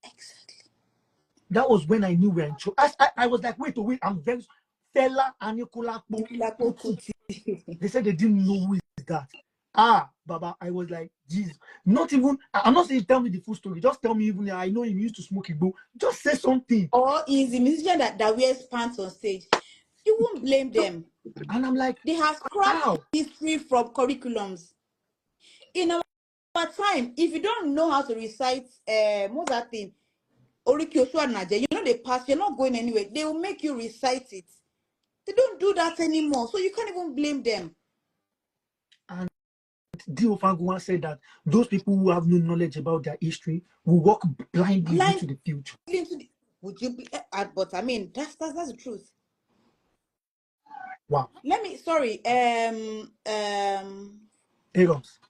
Exactly. That was when I knew we're in trouble. I was like, wait, I'm very Fela Anikulapo Kuti. They said they didn't know who is that. Baba, I was like, Jesus. Not even, I'm not saying tell me the full story. Just tell me even I know him used to smoke Igbo. Just say something. Or is the musician that wears pants on stage. You won't blame them. And I'm like, They have scrapped how? history from curriculums. In our time, if you don't know how to recite what's that thing? Oriki Oshua Naje, they pass, you're not going anywhere. They will make you recite it. They don't do that anymore. So you can't even blame them. And Dio Fagua said that those people who have no knowledge about their history will walk blindly Blind into the future. into the, would you be but I mean that's the truth. Wow. Let me sorry. Arons.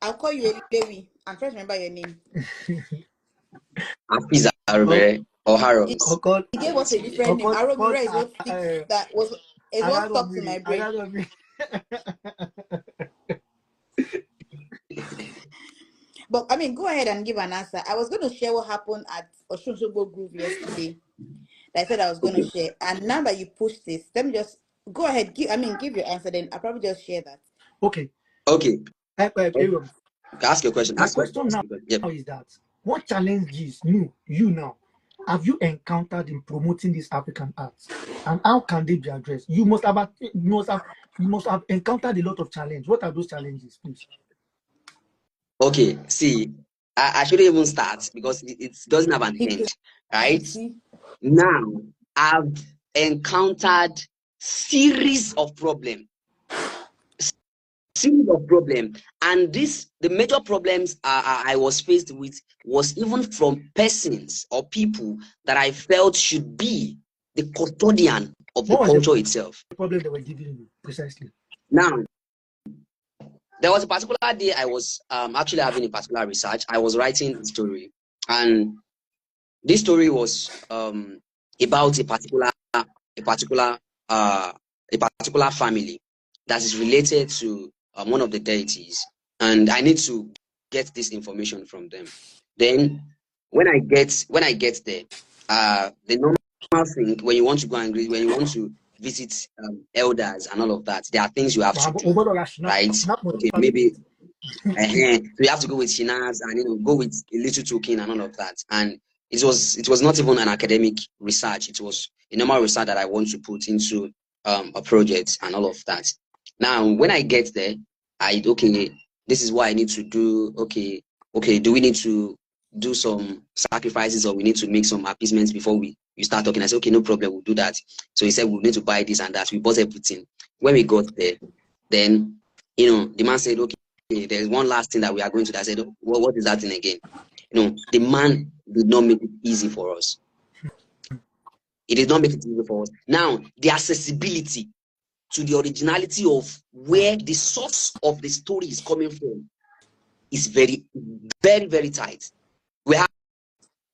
I'll call you a Lewi. I'm trying to remember your name. Afeez Oh, Aromire or He, oh Haroms. God. he gave us a different Oh name. God. Aromire is what sticks that was is what stuck to my brain. Aromire. But I mean, go ahead and give an answer. I was going to share what happened at Oshunshogbo Groove yesterday. That I said I was going to Okay. share, and now that you pushed this, let me just go ahead. Give your answer. Then I'll probably just share that. Okay. Okay. Arons. Ask your question. My question now Yep. is that what challenges you now have you encountered in promoting this African arts, and how can they be addressed? You must have encountered a lot of challenges. What are those challenges, please? Okay. See, I shouldn't even start because it doesn't have an end, You right? see, Now, I've encountered series of problems. And the major problems I was faced with was even from persons or people that I felt should be the custodian of the What was the culture itself. problem they were giving you precisely? Now, there was a particular day I was actually having a particular research. I was writing a story, and this story was about a particular uh, a particular family that is related to one of the deities, and I need to get this information from them. Then, when I get there, the normal thing when you want to go and when you want to visit elders and all of that, there are things you have to do, right? Okay, maybe so you have to go with Shinas and go with a little token and all of that. And it was not even an academic research. It was a normal research that I want to put into a project and all of that. Now, when I get there, this is what I need to do. Okay, do we need to do some sacrifices or we need to make some appeasements before we start talking? I said, okay, no problem, we'll do that. So he said, we need to buy this and that. We bought everything. When we got there, then the man said, okay, there's one last thing that we are going to do. I said, well, what is that thing again? The man did not make it easy for us. It did not make it easy for us. Now, the accessibility. to the originality of where the source of the story is coming from is very, very, very tight.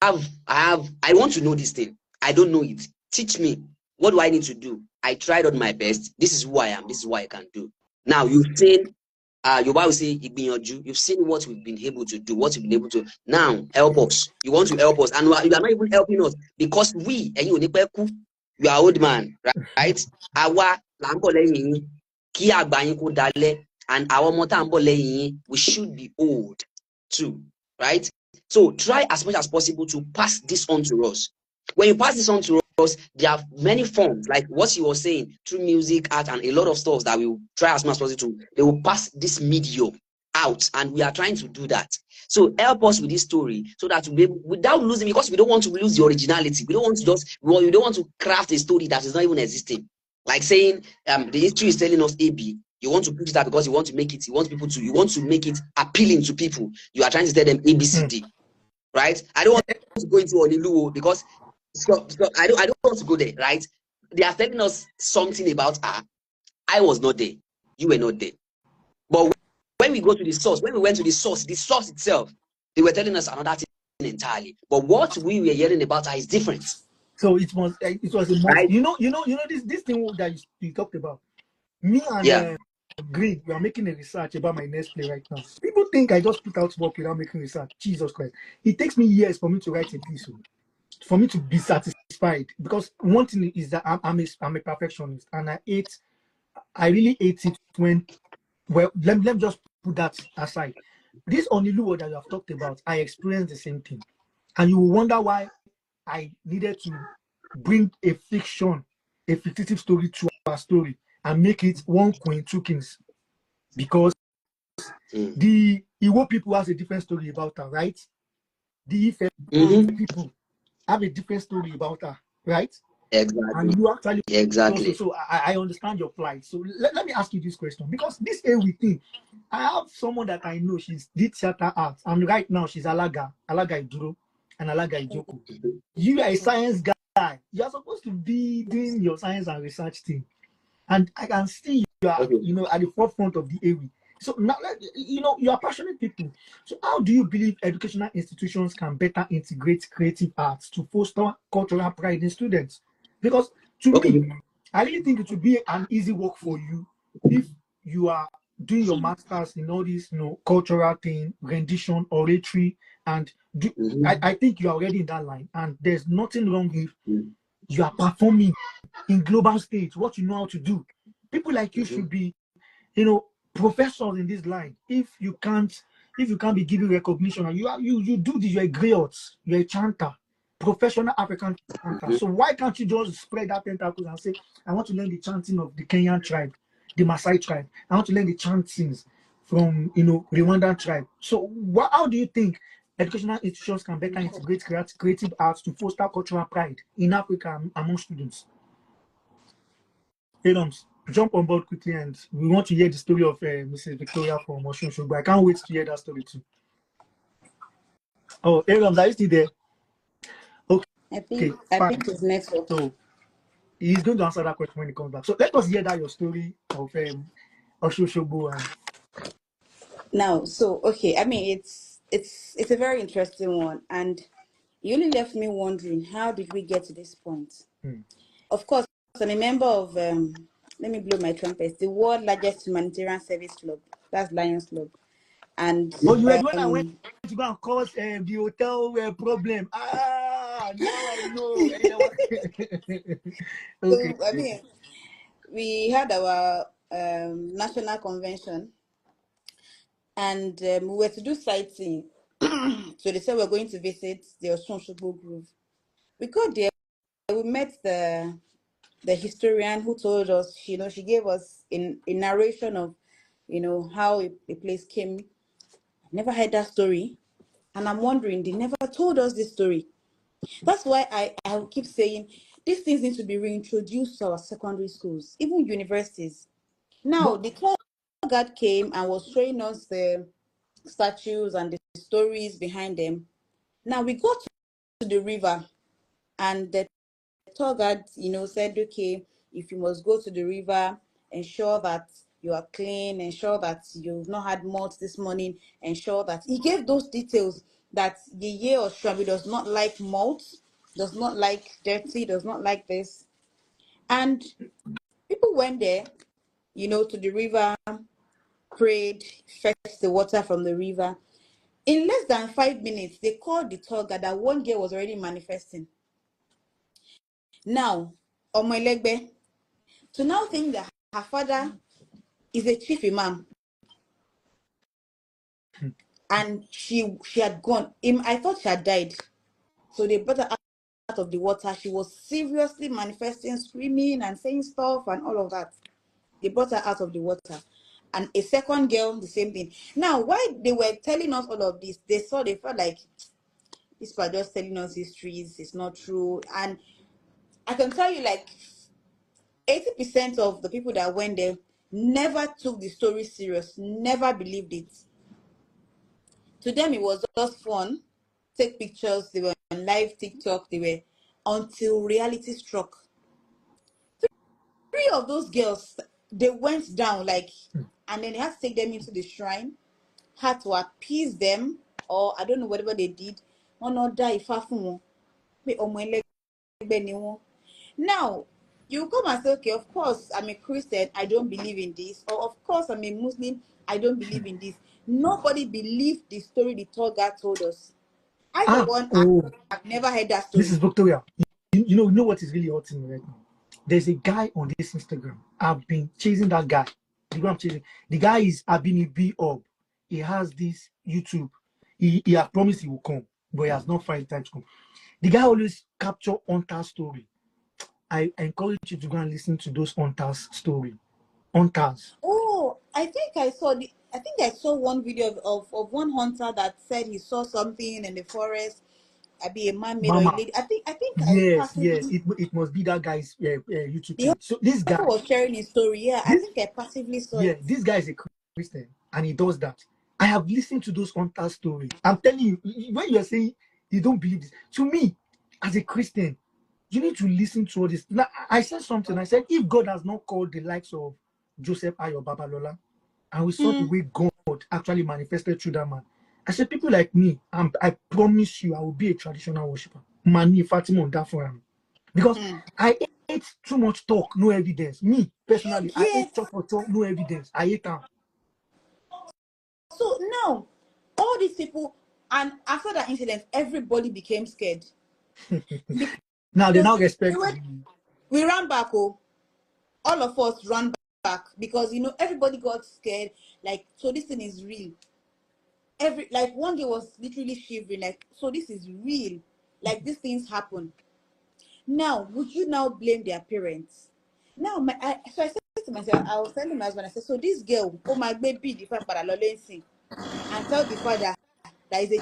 I want to know this thing. I don't know it. Teach me. What do I need to do? I tried on my best. This is who I am. This is what I can do. Now you've seen, your Bible say, you've seen what we've been able to do, what we've been able to. Now help us. You want to help us, and you are not even helping us because we, and you are old man, right? Awa lambo lẹ́yìn kí àgbà yín kó dalẹ̀, and our motambo lẹ́yìn we should be old too, right? So try as much as possible to pass this on to us. When you pass this on to us, there are many forms, like what you were saying, through music, art, and a lot of stuff that we will try as much as possible to. They will pass this medium out, and we are trying to do that. So help us with this story so that we'll be able, without losing, because we don't want to lose the originality. We don't want to we don't want to craft a story that is not even existing. Like saying the history is telling us AB. You want to push that because you want to make it, you want to make it appealing to people. You are trying to tell them ABCD, right? I don't want to go into Oniluo because I don't want to go there, right? They are telling us something about I was not there, you were not there. But when we go to the source, when we went to the source itself, they were telling us another thing entirely. But what we were hearing about is different. So it was a must. Right? You know this thing that you talked about. Me and Green, we are making a research about my next play right now. People think I just put out work without making research. Jesus Christ. It takes me years for me to write a piece, for me to be satisfied. Because one thing is that I'm a perfectionist, and I really hate it when, well, let me just put that aside. This Oniluo that you have talked about, I experienced the same thing. And you will wonder why I needed to bring a fictive story to our story and make it one queen, two kings. Because the Igbo people has a different story about her, right? The Ife people have a different story about her, right? Exactly. And you actually exactly. Also, so I understand your plight. So let me ask you this question, because this Ewi thing, I have someone that I know, she's did theater arts, and right now she's Alaga Iduro and Alaga Ijoko. You are a science guy. You are supposed to be doing your science and research thing, and I can see you are, at the forefront of the Ewi. So now, you are passionate people. So how do you believe educational institutions can better integrate creative arts to foster cultural pride in students? Because to me, I really think it would be an easy work for you if you are doing your masters in all this, cultural thing, rendition, oratory, and I think you are already in that line, and there's nothing wrong if you are performing in global stage, what you know how to do. People like you should be, professors in this line. If you can't be given recognition, and you do this, you're a griot, you're a chanter, professional African chanter. So why can't you just spread that tentacles and say, I want to learn the chanting of the Kenyan tribe, the Maasai tribe. I want to learn the chantings from Rwandan tribe. So how do you think educational institutions can better integrate creative arts to foster cultural pride in Africa among students? Adams, jump on board quickly, and we want to hear the story of Mrs. Victoria from Osun Shogbo. I can't wait to hear that story too. Oh, Adams, are you still there? Okay, I think it's network. So he's going to answer that question when he comes back. So let us hear that your story of Osun Shogbo. Now, so okay, I mean it's a very interesting one, and you only left me wondering, how did we get to this point? Of course, I'm a member of let me blow my trumpet, the world largest humanitarian service club. That's Lions Club. And you were the one I went to go and cause the hotel problem. Now I know. Okay. So I mean, we had our national convention, and we were to do sightseeing. So they said we're going to visit the Osun Shogbo Grove. We got there. We met the historian who told us, she gave us a narration of, how a place came. I never heard that story, and I'm wondering, they never told us this story. That's why I will keep saying these things need to be reintroduced to our secondary schools, even universities. Now, the tour guide came and was showing us the statues and the stories behind them. Now we got to the river, and the tour guide, said, okay, if you must go to the river, ensure that you are clean, ensure that you've not had malt this morning, ensure that he gave those details that Yeye or Shrabi does not like malt, does not like dirty, does not like this. And people went there, to the river, prayed, fetched the water from the river. In less than 5 minutes, they called the tour guide that one girl was already manifesting. Now, Omoelegbe, to now think that her father is a chief imam and she had gone. I thought she had died. So they brought her out of the water. She was seriously manifesting, screaming and saying stuff and all of that. They brought her out of the water. And a second girl, the same thing. Now, why they were telling us all of this, they felt like these people are just telling us histories, it's not true. And I can tell you, like, 80% of the people that went there never took the story serious, never believed it. To them, it was just fun. Take pictures, they were on live TikTok, they were until reality struck. Three of those girls, they went down, like, and then they had to take them into the shrine, had to appease them, or I don't know, whatever they did. One not die far from now, you come and say, okay, of course, I'm a Christian, I don't believe in this. Or, of course, I'm a Muslim, I don't believe in this. Nobody believed the story the tour guide told us. I, for one, Oh, I've never heard that this story. is Victoria. You know what is really hurting me right now? There's a guy on this Instagram. I've been chasing that guy. The guy I'm chasing. The guy is Abinibi Ob. He has this YouTube. He has promised he will come, but he has not found time to come. The guy always capture Hunter's story. I encourage you to go and listen to those Hunter's story. Hunters. Oh, I think I saw one video of one hunter that said he saw something in the forest. I be a man-made or a Mama. lady. I think I Yes, yes. passively, It must be that guy's YouTube the page. So this hunter guy, was sharing his story. Yeah, I this think I passively saw yeah, it. this guy is a Christian and he does that. I have listened to those Hunter story. I'm telling you, when you're saying you don't believe this, to me, as a Christian, you need to listen to all this. Now, I said something. I said, if God has not called the likes of Joseph Ayo Babalola, and we saw the way God actually manifested through that man, I said, people like me, I promise you, I will be a traditional worshiper. Mani Fatima on that for him. Because I hate too much talk, no evidence. Me, You personally, I hate get. talk for talk, no evidence. I hate them. So now, all these people, and after that incident, everybody became scared Now they because now we respect were, the we ran back. Oh, all of us ran back because everybody got scared. Like, so this thing is real. Like one day was literally shivering. Like, so this is real. Like these things happen. Now, would you now blame their parents? Now, so I said to myself, I was telling my husband, I said, so this girl, oh my baby, the father, and tell the father that is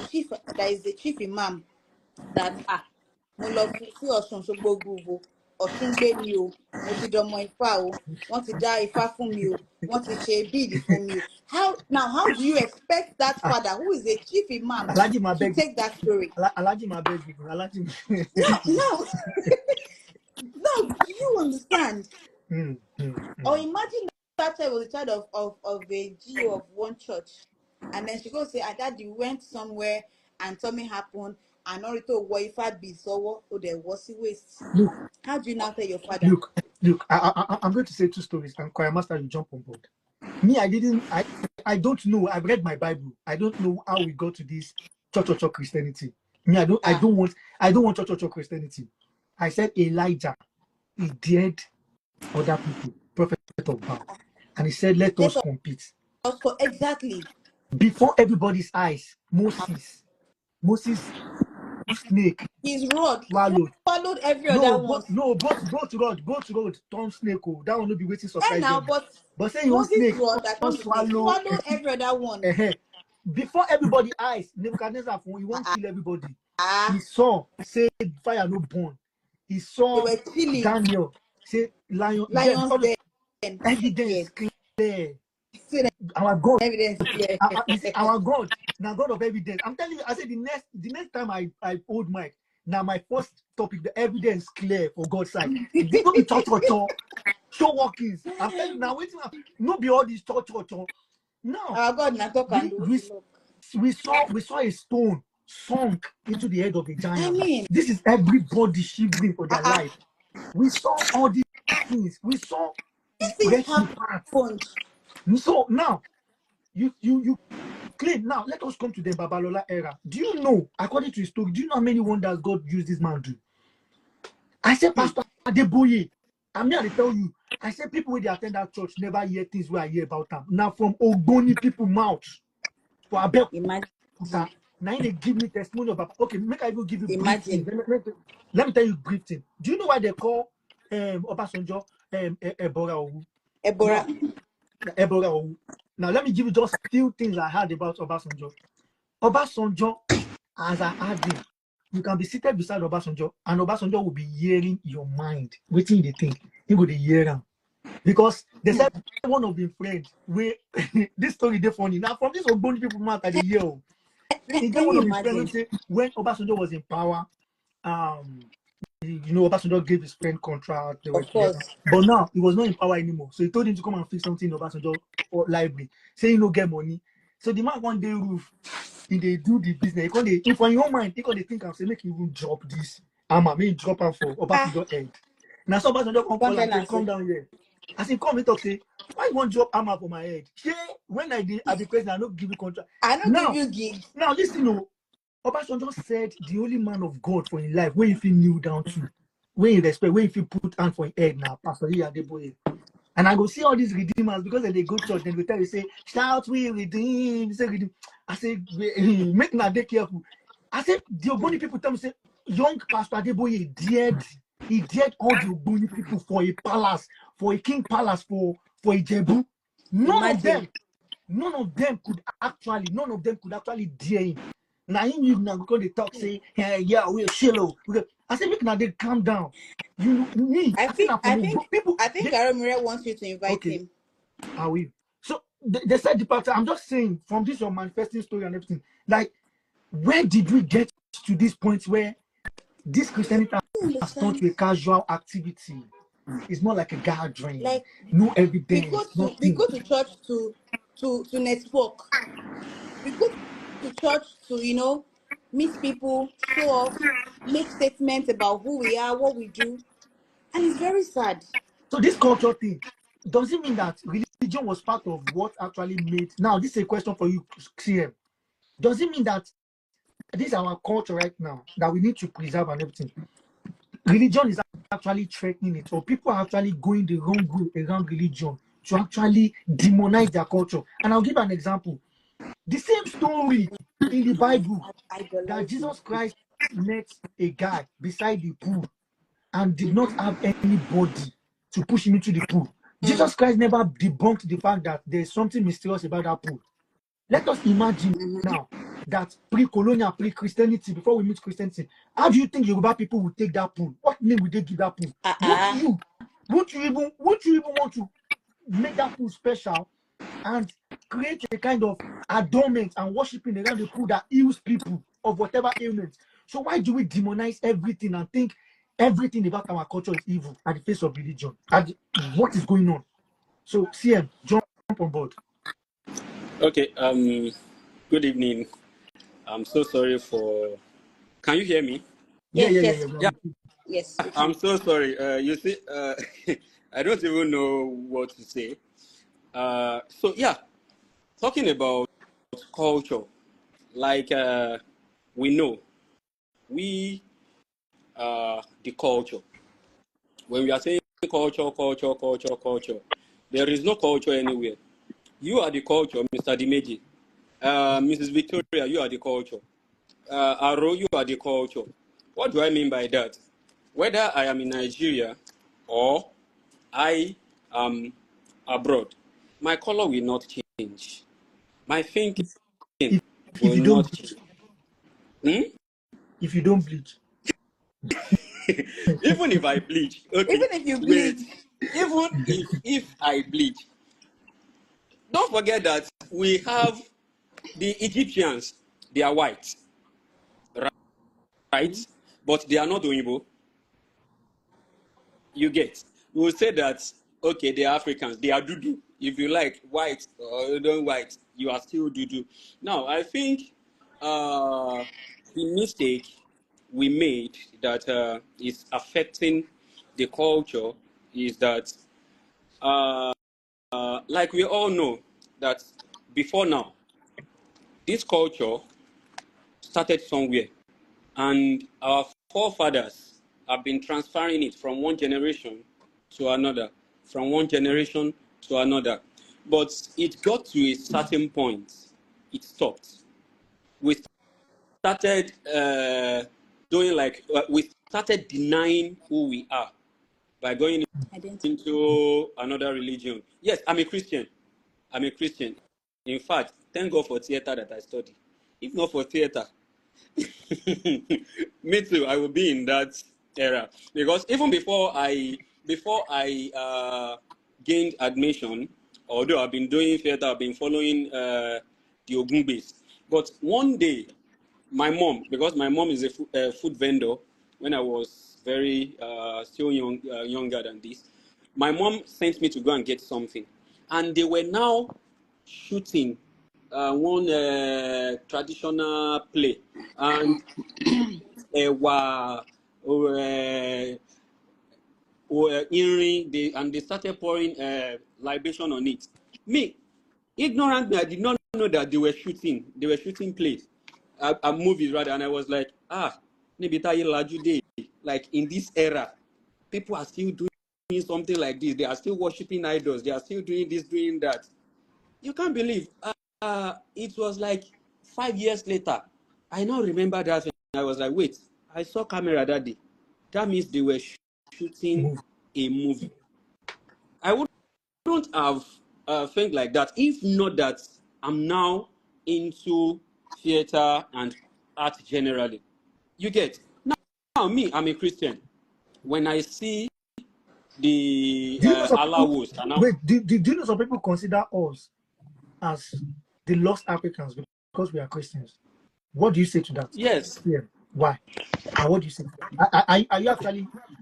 a chief imam that mo lọ sí Ọ̀ṣun Òṣogbo groove o, Ọ̀ṣun gbé mi o, mo ti dọmọ Ifá o, wọ́n ti dá Ifá fún mi o, wọ́n ti ṣe bíìdì fún mi o. How do you expect that father who is a chief imam Alaji to Mabeg, take that story? Alaji Mabeg, Alaji. No, no, do you understand? Mm, mm, Or mm. imagine that child was a child of a GO of one church, and then she goes say, "Ah, daddy went somewhere and something happened, and Orito wo Ifá be so or there was a waste." Look, How do you now tell your father? look. I'm going to say two stories, and Choir Master, you jump on board. Me, I didn't. I don't know. I've read my Bible. I don't know how we got to this church Christianity. Me, I don't. I Ah, don't want. I don't want church Christianity. I said Elijah, he dared other people, prophet of Baal, and he said, "Let let us compete." us go exactly. Before everybody's eyes, Moses snake His rod swallowed. followed every other No, one. both rod turn snake. Oh, that will not be waiting And surprise now, them. but But say your Moses' snake rod that don't turned to snake swallow. swallowed every other one. Before everybody eyes, Nebuchadnezzar, he won't Ah, kill everybody. He ah, saw, say, fire no burn. He they saw were chilling. Daniel, say, lion, then Lions all the den. evidence Yes. clear. See the Our God, evidence clear. you see, our God, now God of evidence. I'm telling you, I said the next time I hold mic, now my first topic, the evidence clear for God's side. Don't be cho cho cho. show workings. I'm telling you now, waiting. No be all these church. Now Our God na talk and we do. we we saw a stone sunk into the head of a I giant. mean, This is everybody shivering for their uh-uh. life. We saw all these things. We saw This things rescue parts. happened. So now you claim. Now let us come to the Babalola era. Do you know, according to his story, do you know how many wonders God used this man to? I said, Pastor Adeboye, I'm here to tell you. I said people when they attend that church never hear things where I hear about them. Now from Ogboni people mouth for Abeokuta. Imagine. Now they give me testimony about. Okay, make I even give you brief thing. Imagine. Let me tell you brief thing. Do you know why they call Obasanjo Ebora Owu? Ebola. Now, Ebora Owu. Now let me give you just few things I heard about Obasanjo. Obasanjo, as I heard him, you can be seated beside Obasanjo, and Obasanjo will be hearing your mind, waiting the thing. He will hear him. Because they said one of the friends, where this story they funny. Now, from this Ogboni people matter the year. He Can get one you of his friends who imagine? say when Obasanjo was in power, Obasanjo gave his friend contract, they were Of together. course. But now he was not in power anymore. So he told him to come and fix something in Obasanjo or library, saying no get money. So the man one day roof, they do the business. If on your mind, he can think and say, make you even drop this. I mean drop am for Ah, Obasanjo head. Now so Obasanjo come come call tell and say, and come say. down here. As he come, he talk say, why you want drop armor for my head? Yeah, when I be president, I don't give you contract. I don't give Now, you gig. listen, Obasanjo said the only man of God for his life, where if he kneel down to, where he respect, where if he put hand for his head now, Pastor Adeboye. And I go see all these redeemers because they go church, then they tell you, say, shout, we redeem, say, redeem. I say, make na dey careful. I said, the Ogboni people tell me, say, young Pastor Adeboye he dared all the Ogboni people for a palace, for a king palace, for a Jebu. None of Imagine. them none of them could actually dare him. Now him you now because they talk say, hey, yeah, we're shallow. I said, make now they calm down. You know me, I I think think I'm I from think people. I think Aromire wants you to invite Okay, him. I will. So they said the part. I'm just saying from this your manifesting story and everything. Like, where did we get to this point where this Christianity You has turned understand? to a casual activity? It's more like a gathering, Like no we go evidence, we nothing. go to church to network. We go to church to meet people, show off, make statements about who we are, what we do, and it's very sad. So this culture thing, does it mean that religion was part of what actually made? Now, this is a question for you, CM. Does it mean that this is our culture right now that we need to preserve and everything? Religion is actually threatening it, or people are actually going the wrong way around religion to actually demonize their culture. And I'll give an example. The same story in the People Bible that idolizing. Jesus Christ met a guy beside the pool and did not have anybody to push him into the pool. Jesus Christ never debunked the fact that there's something mysterious about that pool. Let us imagine now that pre-colonial, pre-Christianity, before we meet Christianity, how do you think Yoruba people would take that pool? What name would they give that pool? Won't Uh-uh. you? Won't you even want to make that pool special and create a kind of adornment and worshiping around the pool that heals people of whatever ailment? So why do we demonize everything and think everything about our culture is evil at the face of religion? What is going on? So CM, jump on board. Okay. Good evening. I'm so sorry for. Can you hear me? Yeah, Yes, yeah, yeah, yes, yeah. Yeah. yes, we I'm can. so sorry. You see, I don't even know what to say. So yeah, talking about culture, like we know, we are the culture. When we are saying culture, culture, culture, culture, there is no culture anywhere. You are the culture, Mr. Dimeji. Mrs. Victoria, you are the culture. Aro, you are the culture. What do I mean by that? Whether I am in Nigeria or I am abroad, my color will not change. My thinking If if will you don't not bleach, change. Hmm? if you don't bleach, Even if I bleach, okay, Even if you wait. bleed, Even if I bleach, don't forget that we have the Egyptians. They are white, right? But they are not Oyibo. You get. We will say that okay, they are Africans, they are Dudu. If you like white or don't white, you are still Dudu. Now, I think the mistake we made that is affecting the culture is that, like we all know, that before now, this culture started somewhere, and our forefathers have been transferring it from one generation to another, from one generation to another. But it got to a certain point, it stopped. We started we started denying who we are by going Identity. into another religion. Yes, I'm a Christian. I'm a Christian. In fact, thank God for theater that I study. If not for theater, me too, I will be in that era. Because even before I gained admission, although I've been doing theater, I've been following the Ogun base. But one day, my mom, because my mom is a food vendor, when I was very still younger than this, my mom sent me to go and get something, and they were now shooting one traditional play, and were earring, and they started pouring libation on it. Me, ignorantly, I did not know that they were shooting. They were shooting plays, movies rather, and I was like, maybe like in this era, people are still doing something like this. They are still worshiping idols. They are still doing this, doing that. You can't believe. It was like 5 years later. I now remember that thing. I was like, wait, I saw camera that day. That means they were shooting Move. a movie. I wouldn't have think like that if not that I'm now into theater and art generally. You get? Now me, I'm a Christian. When I see the Do you know some Allah people? host, and Wait, do you know some people consider us as the lost Africans because we are Christians? What do you say to that? yes, Yeah. Why? And what do you say?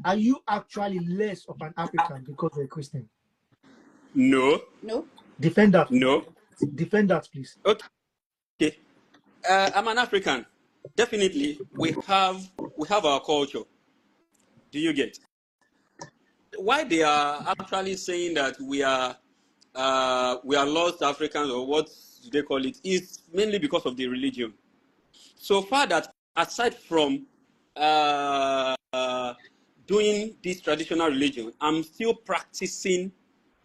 Are you actually less of an African because you're a Christian? no, No. Defend that, please. no, Defend that, please. okay. I'm an African. Definitely, we have our culture. Do you get? Why they are actually saying that we are lost Africans, or what do they call it, is mainly because of the religion. So far that aside from doing this traditional religion, I'm still practicing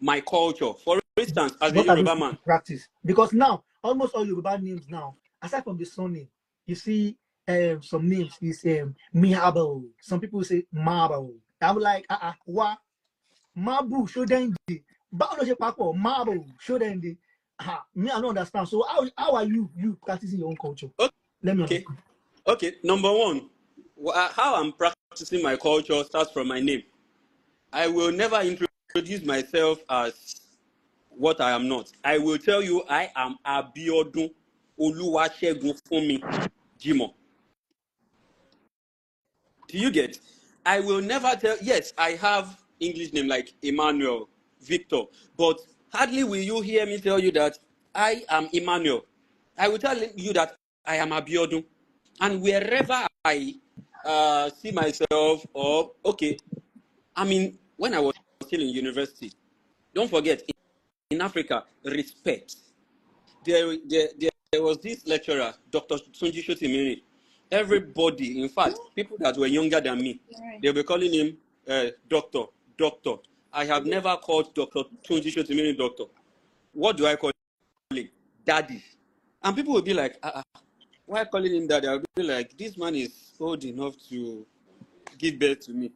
my culture. For instance, as a What are those Yoruba things man, you practice? Because now, almost all Yoruba names now, aside from the surname, you see some names is Mihabo. Some people say Mabo. I'm like, what? Mabu, show them the. Biology papo, Mabo, show them the. Me, I don't understand. So how are you practicing your own culture? Let me okay, understand. okay. Number one, how I'm practicing my culture starts from my name. I will never introduce myself as what I am not. I will tell you I am Abiodun Oluwasegun Fumi Jimo. Do you get? I will never tell. Yes, I have English name like Emmanuel, Victor, but hardly will you hear me tell you that I am Emmanuel. I will tell you that I am Abiodun, and wherever I see myself, or okay, I mean, when I was still in university, don't forget, in Africa, respect. There was this lecturer, Dr. Tunji Shotimiri. Everybody, in fact, people that were younger than me, Right. they were calling him doctor, doctor. I have never called Dr. Tunji Shotimiri doctor. What do I call him? Daddy. And people will be like, why calling him daddy? I'll be like, this man is old enough to give birth to me.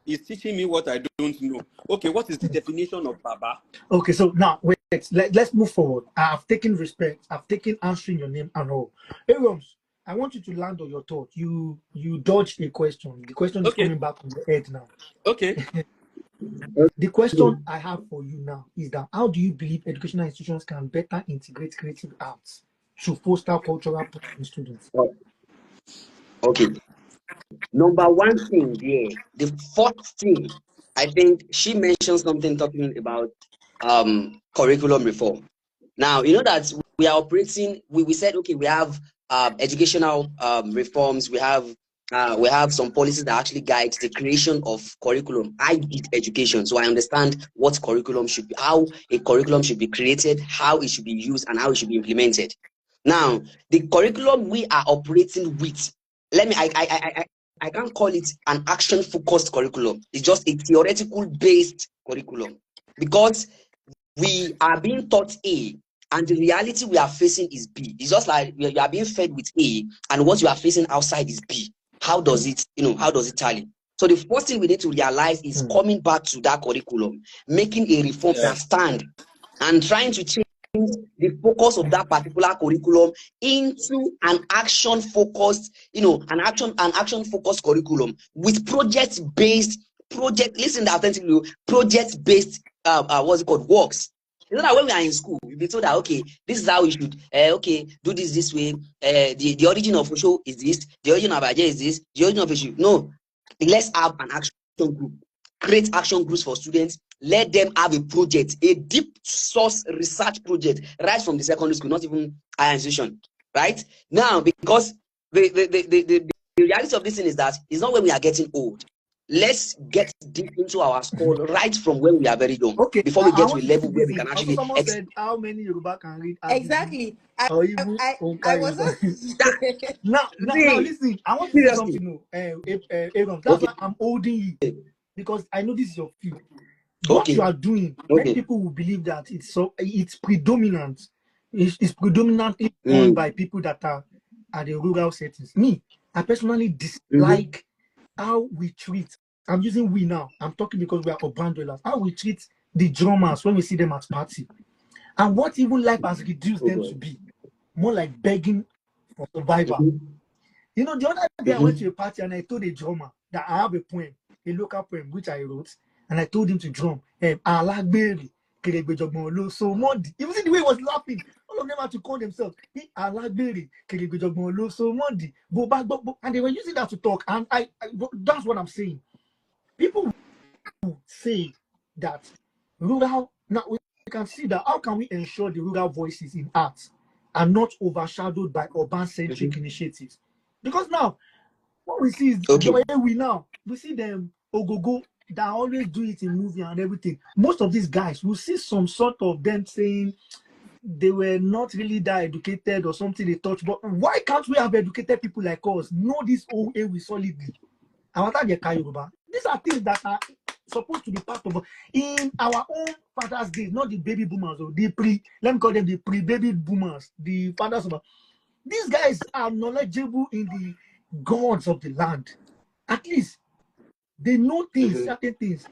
He's teaching me what I don't know. Okay, what is the definition of Baba? Okay, so now wait, let's move forward. I've taken respect, I've taken answering your name and all. Hey Roms, I want you to land on your thought. You dodged a question. The question is Okay, coming back on your head now. okay. The question I have for you now is that how do you believe educational institutions can better integrate creative arts to foster cultural pride in students? Oh, okay. Number one thing there, the fourth thing I think she mentioned something talking about curriculum reform. Now, you know that we are operating, we said, okay, we have educational reforms, we have some policies that actually guide the creation of curriculum. I did education, so I understand what curriculum should be, how a curriculum should be created, how it should be used, and how it should be implemented. Now, the curriculum we are operating with, I can't call it an action-focused curriculum. It's just a theoretical-based curriculum because we are being taught A, and the reality we are facing is B. It's just like you are being fed with A, and what you are facing outside is B. How does it, how does it tally? So the first thing we need to realize is coming back to that curriculum, making a reform that stand, and trying to change the focus of that particular curriculum into an action-focused, an action-focused curriculum with project-based, listen authentically, project-based, what's it called, works. You know that when we are in school, we'll be told that, okay, this is how we should, do this way. The origin of Osho is this, the origin of Aje is this, the origin of issue. No, let's have an action group. Create action groups for students. Let them have a project, a deep source research project, right from the secondary school, not even higher institution, right? Now, because the reality of this thing is that it's not when we are getting old. Let's get deep into our school right from when we are very young. Okay, before we get to a level where we can also actually. someone said how many Yoruba can read Exactly. or even I Onka was Yoruba. just Now, listen. I want to say Seriously. something. No, Aaron, that's Okay. why I'm holding you because I know this is your field. What Okay. you are doing, many people will believe that it's predominant. It's predominantly done by people that are at the rural settings. Me, I personally dislike how we treat. I'm using we now. I'm talking because we are urban dwellers. How we treat the drummers when we see them at party, and what even life has reduced them to be, more like begging for survival. You know, the other day I went to a party and I told a drummer that I have a poem, a local poem which I wrote, and I told him to drum. Alagberi, Keregbejogbo so Mondi. You see the way he was laughing. All of them had to call themselves Alagberi, Keregbejogbo so Mondi. And they were using that to talk. And that's what I'm saying. People will say that rural, now we can see that how can we ensure the rural voices in arts are not overshadowed by urban-centric initiatives? Because now, what we see is the way we see them Ogogo that always do it in movie and everything. Most of these guys, we see some sort of them saying they were not really that educated or something they touch. But why can't we have educated people like us know this OA we solidly? These are things that are supposed to be part of in our own father's days, not the baby boomers or let me call them the pre-baby boomers, the fathers of these guys are knowledgeable in the gods of the land. At least they know things, certain things.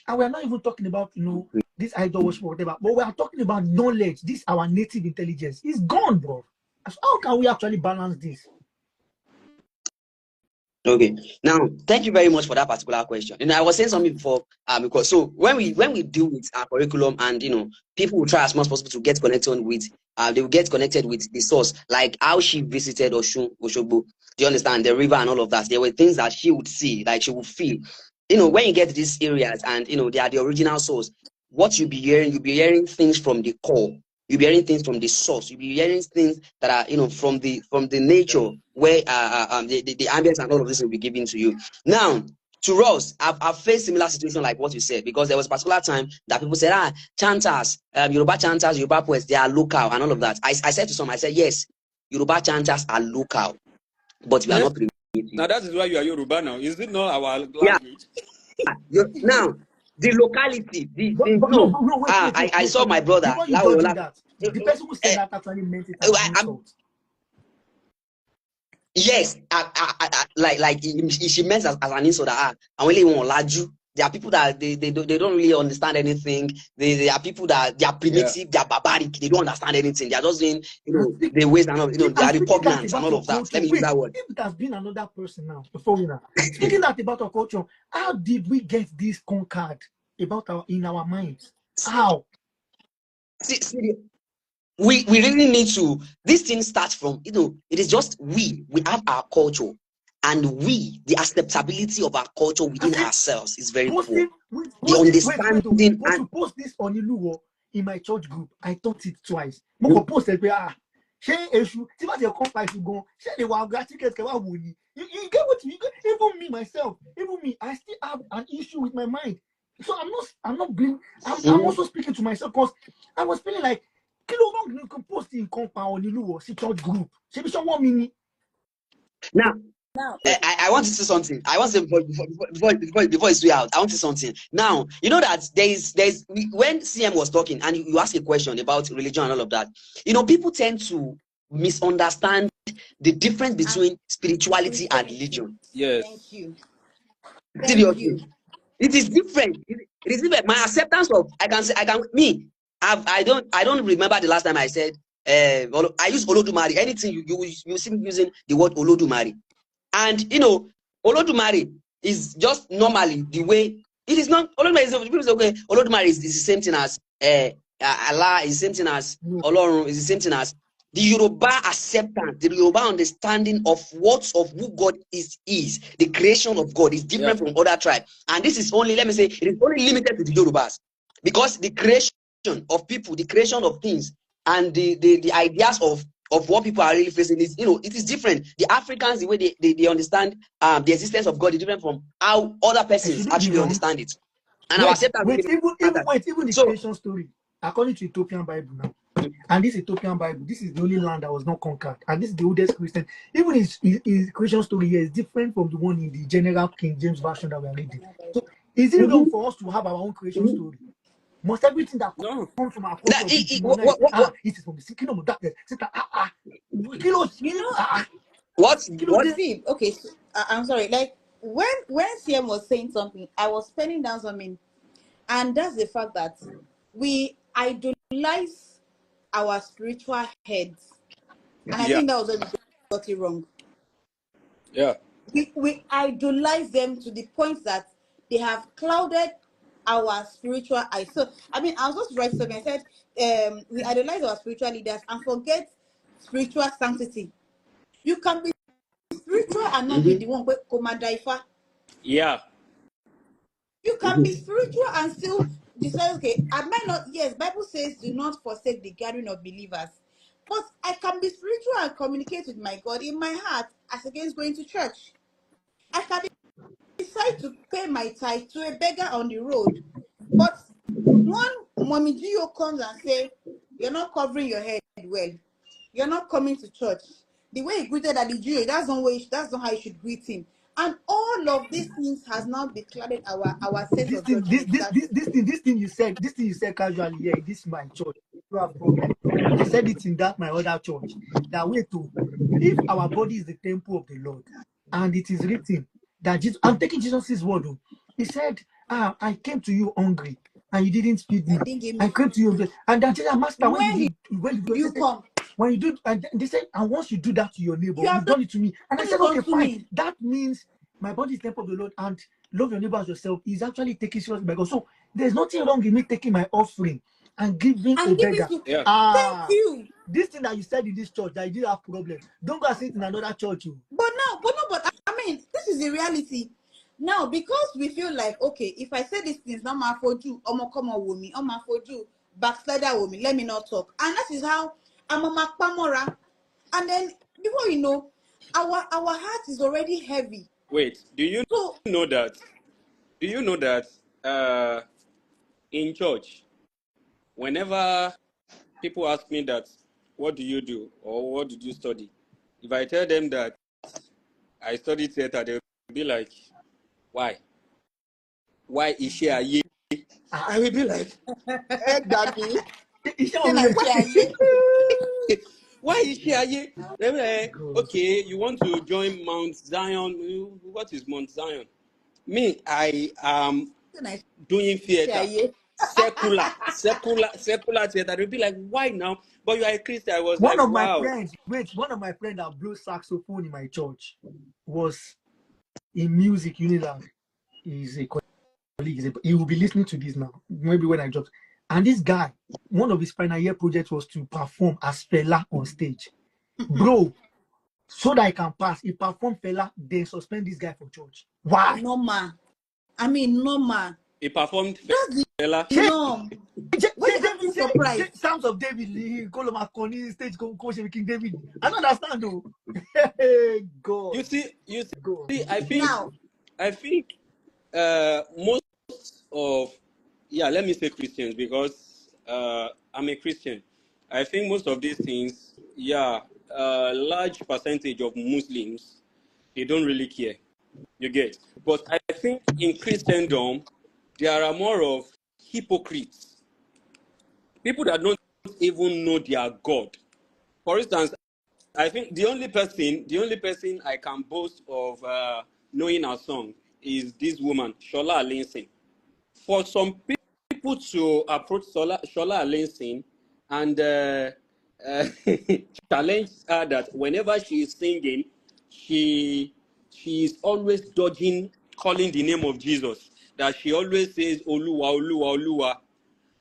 And we're not even talking about, this idol worship or whatever, but we are talking about knowledge. This our native intelligence is gone, bro. So how can we actually balance this? Okay. Now, thank you very much for that particular question. And I was saying something before, because so when we deal with our curriculum and people will try as much as possible to get connected with, they will get connected with the source, like how she visited Oshogbo. Do you understand the river and all of that? There were things that she would see, like she would feel. When you get to these areas and they are the original source, what you'll be hearing things from the core. You'll be hearing things from the source. You'll be hearing things that are, from the nature where the ambience and all of this will be given to you. Now, to us, I've faced similar situation like what you said, because there was a particular time that people said, chanters, Yoruba chanters, Yoruba poets, they are local and all of that. I said to some, I said, yes, Yoruba chanters are local, but we are not primitive. Now that is why you are Yoruba now. Is it not our Yeah. language? Now, the locality, Wait, I saw my brother. Before you judge that, the person who said that actually meant it as an insult. Yes, like she meant as an insult that I only want laju. There are people that they don't really understand anything. They are people that they are primitive, they are barbaric, they don't understand anything. They are just doing the ways and all, they are repugnant and all of that. Let me use that word. If it has been another person now, before we now speaking that about our culture, how did we get this conquered in our minds? How? See, we really need to. This thing starts from it is just we have our culture, and the acceptability of our culture within ourselves is very poor. The Wait, understanding but and to post this on Iluwo in my church group, I thought it twice. Mo post it, share issue. See what your company to go. Share the wild tickets. You get what you get. Even me myself, even me, I still have an issue with my mind. So I'm not blaming. I'm also speaking to myself because I was feeling like kilo wrong you can post in compound on Iluwo, see church group. She be someone mini. now Now, I want to say something. I want to say before it's way out. I want to say something. Now, you know that there's when CM was talking and you ask a question about religion and all of that, people tend to misunderstand the difference between spirituality and religion. Yes. Thank you. Seriously, it is different. It is different. My acceptance of I don't remember the last time I said I use Olodumare. Anything you see me using the word Olodumare. And Olodumare is just normally the way it is not. Olodumare is okay. Olodumare is the same thing as Allah, is the same thing as Olorun, is the same thing as the Yoruba acceptance, the Yoruba understanding of who God is. The creation of God is different from other tribes. And this is only, let me say, it is only limited to the Yorubas. Because the creation of people, the creation of things, and the ideas of what people are really facing is, it is different. The Africans, the way they understand the existence of God is different from how other I persons shouldn't be actually wrong. understand it. And our acceptance is Even the so. creation story, according to Ethiopian Bible now, and this Ethiopian Bible, this is the only land that was not conquered, and this is the oldest Christian. Even his creation story here is different from the one in the general King James version that we are reading. So, is it wrong for us to have our own creation story? Must everything that No. comes from our That, culture be demonized? It is from the kingdom of darkness. what see, okay, so, I'm sorry. Like when CM was saying something, I was penning down something, and that's the fact that we idolize our spiritual heads, and I Yeah. think that was where we got it wrong. Yeah. We idolize them to the point that they have clouded our spiritual eyes. So I mean, I was just writing something. I said, we idolize our spiritual leaders and forget spiritual sanctity. You can be spiritual and not be the one where Komadaifa. Yeah. You can be spiritual and still decide, okay, I might not, yes, Bible says do not forsake the gathering of believers. But I can be spiritual and communicate with my God in my heart as against going to church. I can decide to pay my tithe to a beggar on the road. But one mommy Gio comes and say, you're not covering your head well. You're not coming to church. The way he greeted at the Gio, that's not how you should greet him. And all of these things has now declared our sense of judgment. This thing you said casually here, this is my church. You have problem. I said it in that my other church. That way too. If our body is the temple of the Lord, and it is written that Jesus, I'm taking Jesus' word. Oh. He said, I came to you hungry, and you didn't feed me. And didn't give me I came to you, and then Jesus, Master, when when did you you say, come, when you do, and they said, and once you do that to your neighbor, you have you've done it to me. And I done said, it okay, unto fine. me. That means my body is temple of the Lord, and love your neighbor as yourself is actually taking seriously by God. So there's nothing wrong in me taking my offering and giving a And give it beggar. to Yeah. thank you. This thing that you said in this church that you didn't have problem. Don't go and say it in another church. Oh. But I mean, this is the reality. Now, because we feel like, okay, if I say these things, not my for you, come on with me, my for you, backslider with me, let me not talk. And that is how I'm a makpamora. And then before you know, our heart is already heavy. Wait. So Know that? Do you know that in church, whenever people ask me that, what do you do or what did you study? If I tell them that I studied theater, they'll be like, why? Why is she a ye? I will be like, exactly. say like Why is she a ye? They'll be like, God. okay, you want to join Mount Zion? What is Mount Zion? Me, I am doing theater. Secular theater. They'll be like, why now? But you are a Christian. I was One like, of my wow. friends, one of my friends that blew saxophone in my church was in music Unilag. He's a colleague. He will be listening to this now. Maybe when I drop. And this guy, one of his final year projects was to perform as Fela on stage. Bro, so that he can pass. He perform fella, then suspend this guy from church. Why? Normal. I mean, normal. He performed That's Fela. the norm. Why you acting surprised? Sounds of David Lee, call him Akoni, stage coach King David. I don't understand though. Hey, God. You God. see, Now, I think most of, yeah, let me say Christians because I'm a Christian. I think most of these things, yeah, a large percentage of Muslims, they don't really care. You get. But I think in Christendom, there are more of hypocrites, people that don't even know their God. For instance, I think the only person I can boast of knowing her song is this woman, Shola Alinsin. For some people to approach Shola Alinsin and challenge her that whenever she is singing, she is always dodging calling the name of Jesus. That she always says Oluwa, Oluwa, Oluwa.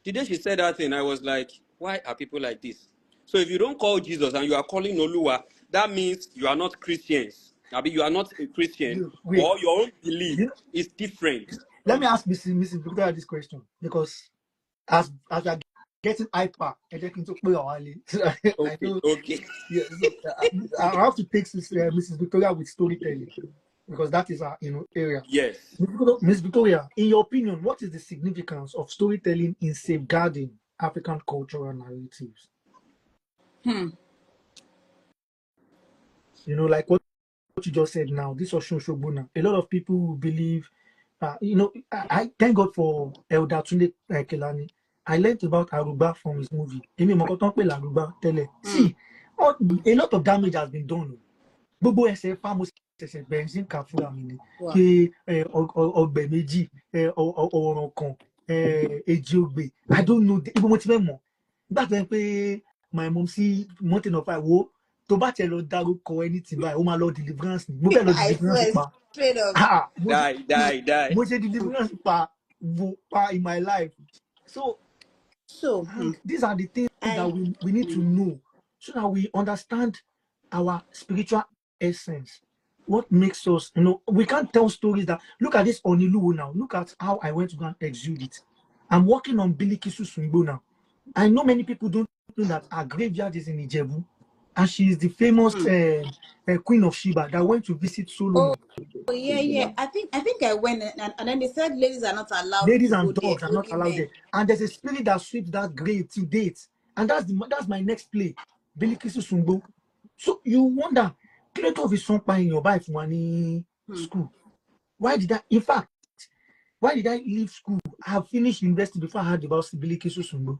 The day she said that thing, I was like, why are people like this? So if you don't call Jesus and you are calling Oluwa, that means you are not Christians. Abi, you are not a Christian, Wait, or your own belief you know, is different. let me ask Mrs. Victoria this question because as we are getting hyper, I just need to play our I Okay, know, okay. yeah. So I have to take Mrs. Victoria with storytelling because that is our area. Yes. Miss Victoria, in your opinion, what is the significance of storytelling in safeguarding African cultural narratives? Like what you just said now, this Oshun Shobuna. A lot of people believe, I thank God for Elder Tunde Kelani. I learned about Aruba from his movie. See, a lot of damage has been done. Gbogbo ẹsẹ̀ fámọ́sí ṣẹ̀ṣẹ̀ bẹ̀rẹ̀ sí ń kà fúnra mi ni wow. pé ọgbẹ̀ méjì ọ̀ràn kan èjì ogbè I don't know ibo mo ti fẹ́ mọ̀ nígbà tó yẹ pé my mom sí mountain of fire wo tó bá tiẹ̀ lọ dárúkọ anything báyìí ó máa lọ deliverance ni mo fẹ́ lọ I deliverance swear, pa straight up. Die. mo ṣe deliverance pa in my life so So, and these are the things that I we need to know so that we understand our spiritual essence. What makes us, we can't tell stories that, look at this Oniluwo now. Look at how I went to go and exude it. I'm working on Bilikisu Sungbo now. I know many people don't know that our graveyard is in Ijebu. And she is the famous Queen of Sheba that went to visit Solomon. oh yeah. I think I went and then they said ladies are not allowed Ladies to go and there, dogs are not only allowed men. there. And there's a spirit that sweeps that grave till date. And that's my next play. Bilikisu Sungbo. So you wonder, creator of his song in your life money school. Why did I leave school? I have finished university before I heard about Bilikisu Sungbo.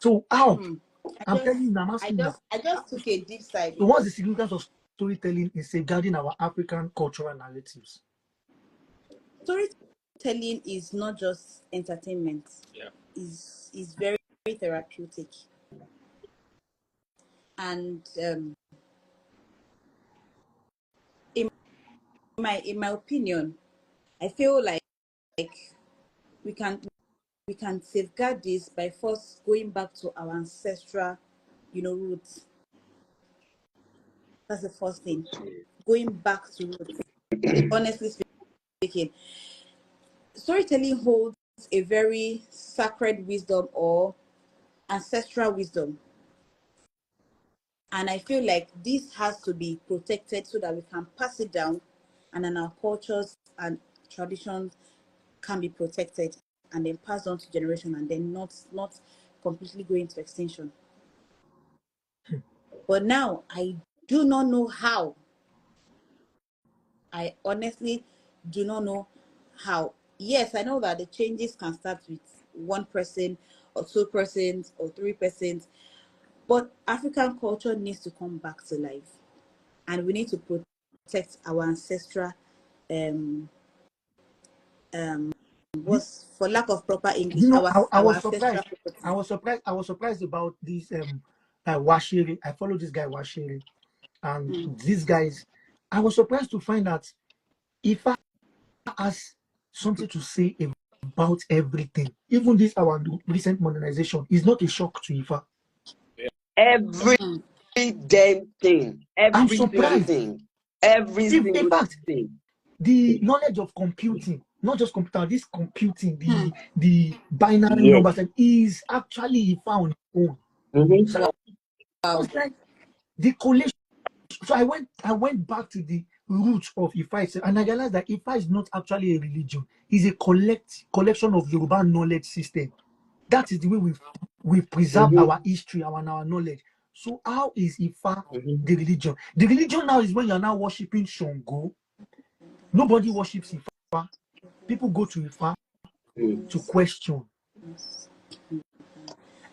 So how? I'm telling you, I'm asking you. I just took a deep side So what's the because significance of storytelling in safeguarding our African cultural narratives? storytelling is not just entertainment. Yeah. Is very, very therapeutic. And in my opinion, I feel like we can safeguard this by first going back to our ancestral, roots. That's the first thing. Going back to roots. Honestly speaking, storytelling holds a very sacred wisdom or ancestral wisdom. And I feel like this has to be protected so that we can pass it down and then our cultures and traditions can be protected and then passed on to generation and then not completely go into extinction. But now I do not know how. I honestly do not know how. Yes, I know that the changes can start with one person or two persons or three persons, but African culture needs to come back to life, and we need to protect our ancestral was for lack of proper English, I our was ancestral surprised. property. I was surprised about this Washiri. I follow this guy Washiri, and these guys. I was surprised to find that Ifa has something to say about everything. Even this our recent modernization is not a shock to Ifa. Every damn thing. I'm Every single surprised. thing. Every In single fact, thing. the knowledge of computing, not just computer, this computing, the binary Yes. numbers, and is actually found on its own. Mm-hmm. So I was like, the collation. So I went back to the roots of Ifa, and I realized that Ifa is not actually a religion. It's a collection of Yoruba knowledge system. That is the way we preserve Mm-hmm. our history, our knowledge. So how is Ifa Mm-hmm. the religion? The religion now is when you're now worshiping Shango. Nobody worships Ifa. People go to Ifa to question.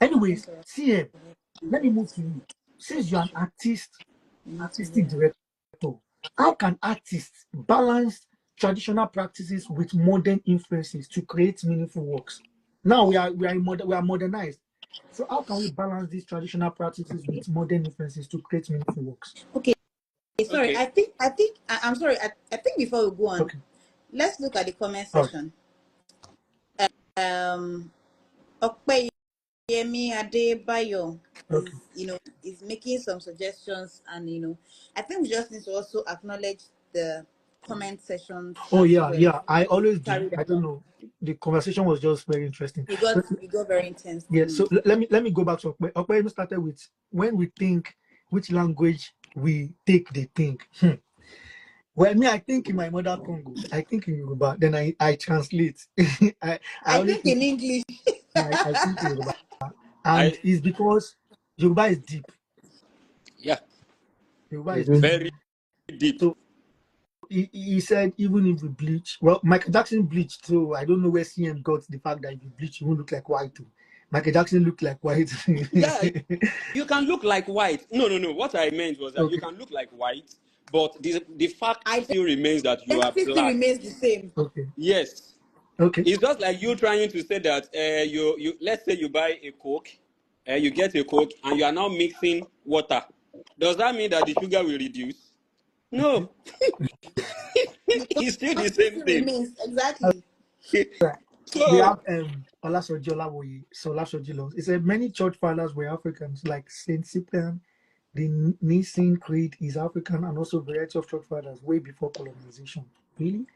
Anyways, CM, let me move to you. Since you're an artistic director, how can artists balance traditional practices with modern influences to create meaningful works? Now we are modernized. So how can we balance these traditional practices with modern influences to create meaningful works? Okay, sorry. Okay. I'm sorry. I think before we go on, Okay. let's look at the comment All right. section. Okpeyemi Adebayo Okay. is making some suggestions, and I think we just need to also acknowledge the comment sections Oh as yeah, well. yeah. I always do. Carried I don't along. know. The conversation was just very interesting. We got very intense. Yeah. So let me go back to Okpe. Okpe started with when we think which language we take the thing. Well, me, I think in my mother Congo. I think in Yoruba. Then I translate. I I always think think in English. I think in Yoruba, and I it's because Yoruba is deep. yeah, Yoruba is Mm-hmm. deep. very deep. So he said even if we bleach, well, Michael Jackson bleached, so I don't know where CM got the fact that if you bleach, you won't look like white too. Michael Jackson looked like white. Yeah, you can look like white. No, no, no. What I meant was that you Okay, can look like white, but the fact still remains that you are Identity still black. remains the same. okay, Yes. okay. It's just like you trying to say that you let's say you buy a Coke, you get a Coke, and you are now mixing water. Does that mean that the sugar will reduce? No, The it's still the quantity same still thing. remains exactly. We So have Olasoji Olawoye, so Olasoji Laws. It said many church fathers were Africans, like Saint Cyprian. The Nicene Creed is African, and also variety of church fathers way before colonization. Really?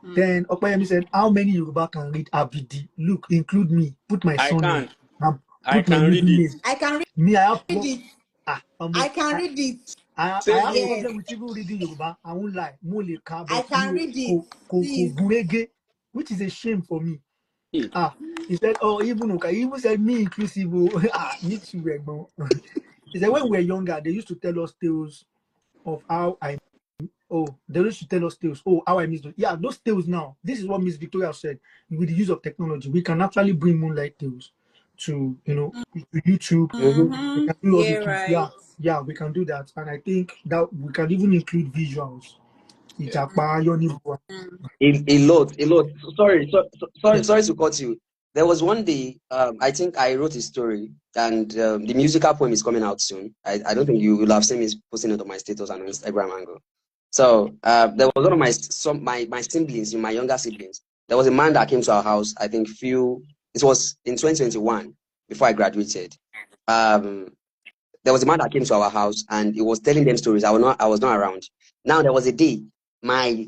Then Okpayemi said, how many Yoruba can read Abidi? Look, include me. Put my I surname can, and I put my can read middle it. name. I can Me, I have read it. I almost. can read it. I Same have here. Yes, problem with even reading Yoruba. I won't lie. Mo le ka, I but can read it. ko Please. gurege, which is a shame for me. Hmm. He said, oh, even okay, he even said me inclusive. Oh, me too, Egbon. He said when we were younger, they used to tell us tales of how they used to tell us tales. Oh, how I missed it. Yeah, those tales now. This is what Miss Victoria said. With the use of technology, we can actually bring moonlight tales to to YouTube. We can do all Yeah, these things. right. Yeah, we can do that. And I think that we can even include visuals. Yeah. Ìjàpá Yánníbo. A lot, a lot. Sorry, Yes. sorry to cut you. There was one day, I think I wrote a story, and the musical poem is coming out soon. I don't think you will have seen me posting it on my status and on Instagram angle. So there was one of my siblings, my younger siblings. There was a man that came to our house. I think it was in 2021 before I graduated. There was a man that came to our house and he was telling them stories. I was not around. Now there was a day, my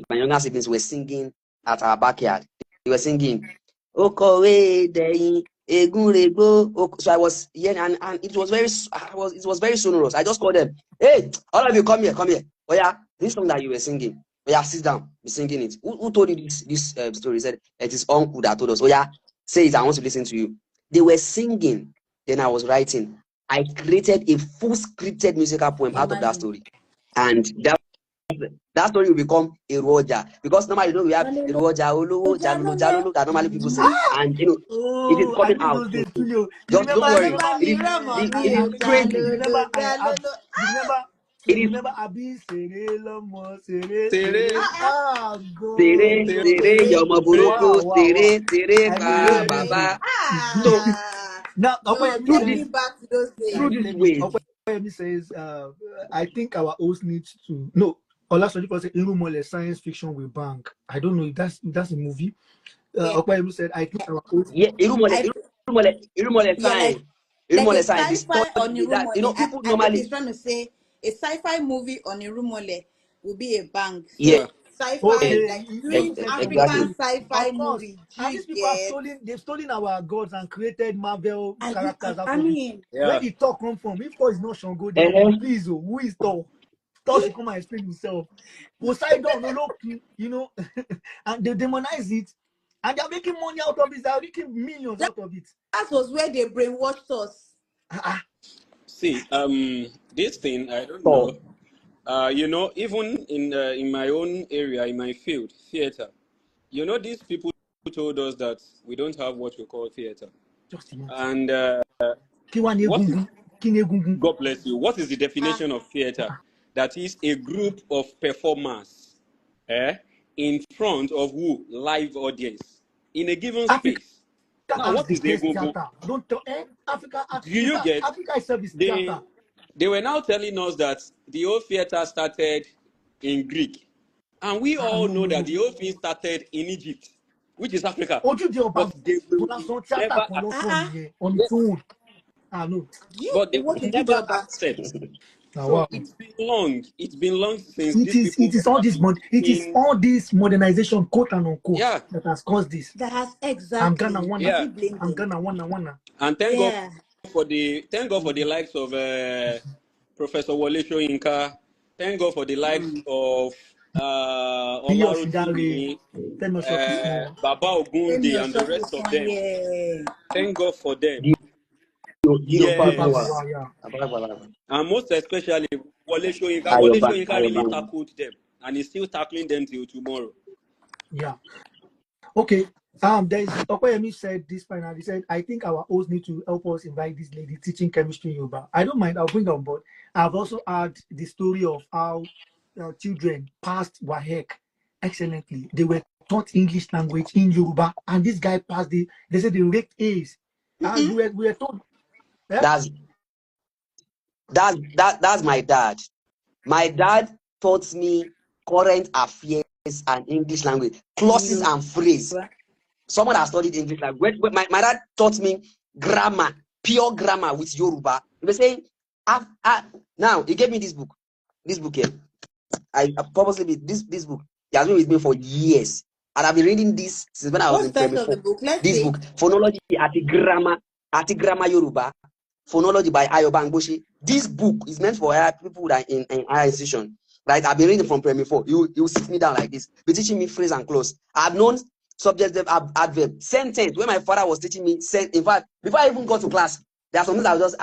younger siblings were singing at our backyard. They were singing, Okowe Deyin, Egunrego. So I was hearing, and it was very sonorous. I just called them, hey, all of you come here, come here. Oh yeah, this song that you were singing. Oh yeah, sit down, be singing it. Who told you this story? He said it is uncle that told us. Oh yeah, say it. I want to listen to you. They were singing. Then I was writing. I created a full scripted musical poem out of that Imagine. story. And that story will become a Roja. Because normally, we have a Jalolo, Roja, Oluwo, Jalolo, Jalolo. Jalolo, that normally people say. And, it is Oh, I coming miss out those days soon. too. Yo. You Just remember? don't You worry. remember? Everybody run on me, It is You crazy. remember? Jalolo, Jalolo. You remember? It You is remember? Abi Sere Lomo Sere Sere. Tere, Go Tere, go. tere, Tere, Tere, Yomo tere. Buruku, Wow, wow, wow. Tere, Tere, I miss those Ka, days. Tere. Oh. Baba. So, Now, No, Okoyemi through take this, says, me back to those days. through guys, this let me. way, Okoyemi says, I think our host needs to no. Olasoji said, Irumole science fiction with bank. I don't know if that's a movie. Yeah, Okoyemi said, I think our host. yeah, I Irumole yeah, like sign. Like a Irumole, we sci-fi on study that. Irumole. People I think he's normally, trying to say a sci-fi movie on Irumole will be a bang. yeah, So Yeah. sci-fi, Okay, like you doing even said African technology. exactly. sci-fi Of course. movie. Do And you these people have get? stolen our gods and created Marvel characters out I of it. mean, Where Yeah. did Thor come from? If Thor is not Shango, then Uh-huh. please, oh, who is Thor? Thor should come and explain himself. Poseidon, no, look, and they demonize it. And they're making money out of it. They're making millions that, out of it. that was where they brainwashed us. Ah, ah. See, this thing I don't know. So Even in my own area, in my field, theater. These people told us that we don't have what we call theater. Just imagine. And Kiwani what is Egungun. Kini Egungun. God bless you? What is the Ah, definition of theater? That is a group of performers, in front of who? Live audience in a given Africa space. Now, has what the is the best egungun? theater. Don't tell, Africa, Do in you fact, get? Africa itself is theater. They were now telling us that the old theater started in Greek, and we Ah, all no, know no, that no. the whole thing started in Egypt, which is Africa. Ojúde ọba But they will Bọ́lásán tíátà never kan ah, lọ́tọ̀ accept. ah. nìyẹn on its Yes, own. Ah, no. Do you but they watch will Ojude never Oba? accept. Now, So wow. it's been long. It's been long since these people It is all have this been it is teaching. all this modernization, quote and unquote, Yeah, that has caused this. That has I'm Ghana exactly. You wanna. yeah. feel blame I'm them. Ghana wanna. And Yeah. thank God for the likes of Professor Wole Soyinka. Thank God for the likes Mm. of Bí Ọ̀ṣìndàrè, Olarotimi, Fẹ́mi Ọ̀ṣọ́fisàn, Baba Let me Ogunde, and the shop rest this of one, them. yeah. Thank God for them. The Yes. Opapowa. Bàbá And most especially Wole Soyinka. Wole Ayoba, Soyinka really Ayoba. tackled them. And he's still tackling them till tomorrow. yeah. Okay. There's Okoyemi said this final. He said, I think our hosts need to help us invite this lady teaching chemistry in Yoruba. I don't mind, I'll bring her on board. I've also heard the story of how children passed WAHEC excellently. They were taught English language in Yoruba, and this guy passed they said they raked A's. And Mm-mm. we were told, yeah? That's that's my dad. My dad taught me current affairs and English language, In clauses Yoruba. and phrase. Someone that studied English language. My dad taught me grammar, pure grammar with Yoruba. He was saying, now he gave me this book. This book here. I purposely this book. He has been with me for years. And I've been reading this since when I was What's in the title primary of the 4. book? Let's This see. book, Phonology Ati Grammar Yoruba, Phonology by Ayoba Ngboshi. This book is meant for people that in higher institution. Right? I've been reading from primary 4. You sit me down like this, be teaching me phrase and clause. I've known subject adverb, sentence. When my father was teaching me, in fact, before I even got to class, there are some things I was just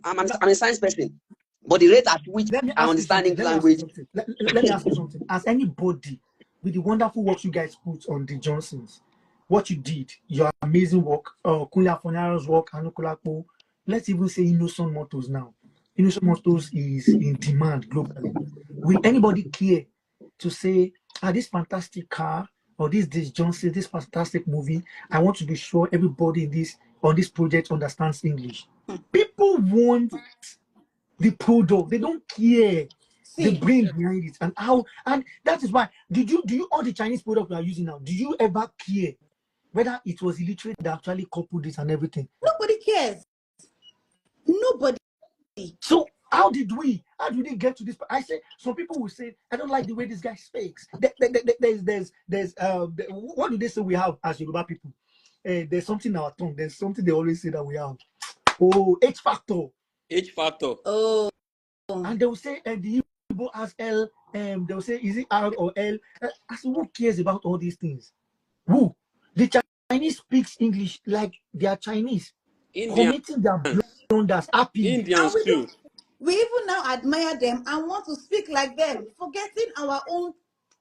I'm a science person. But the rate at which Let me I ask you understand something. English language, Let me ask you something. As anybody with the wonderful works you guys put on the Johnsons, what you did, your amazing work, Kunya Fonyaro's work, Anukulapo, let's even say Innocent Motors now. Innocent Motors is in demand globally. Will anybody care to say, this fantastic car or this Johnson, this fantastic movie, I want to be sure everybody in this on this project understands English. People want the product. They don't care the See, brain behind it and how. And that is why. Do you all the Chinese product we are using now? Do you ever care whether it was illiterate that actually coupled it and everything? nobody cares. Nobody. So how did we? How did we get to this? I say some people will say I don't like the way this guy speaks. What do they say we have as Yoruba people? There's something in our tongue. There's something they always say that we have. Oh, H factor. H factor. Oh, And they will say the Igbo has L, they will say, is it R or L? I said, who cares about all these things? Who? The Chinese speaks English like they are Chinese, Indians. committing their blunders happily. and Indians too. we even now admire them and want to speak like them, forgetting our own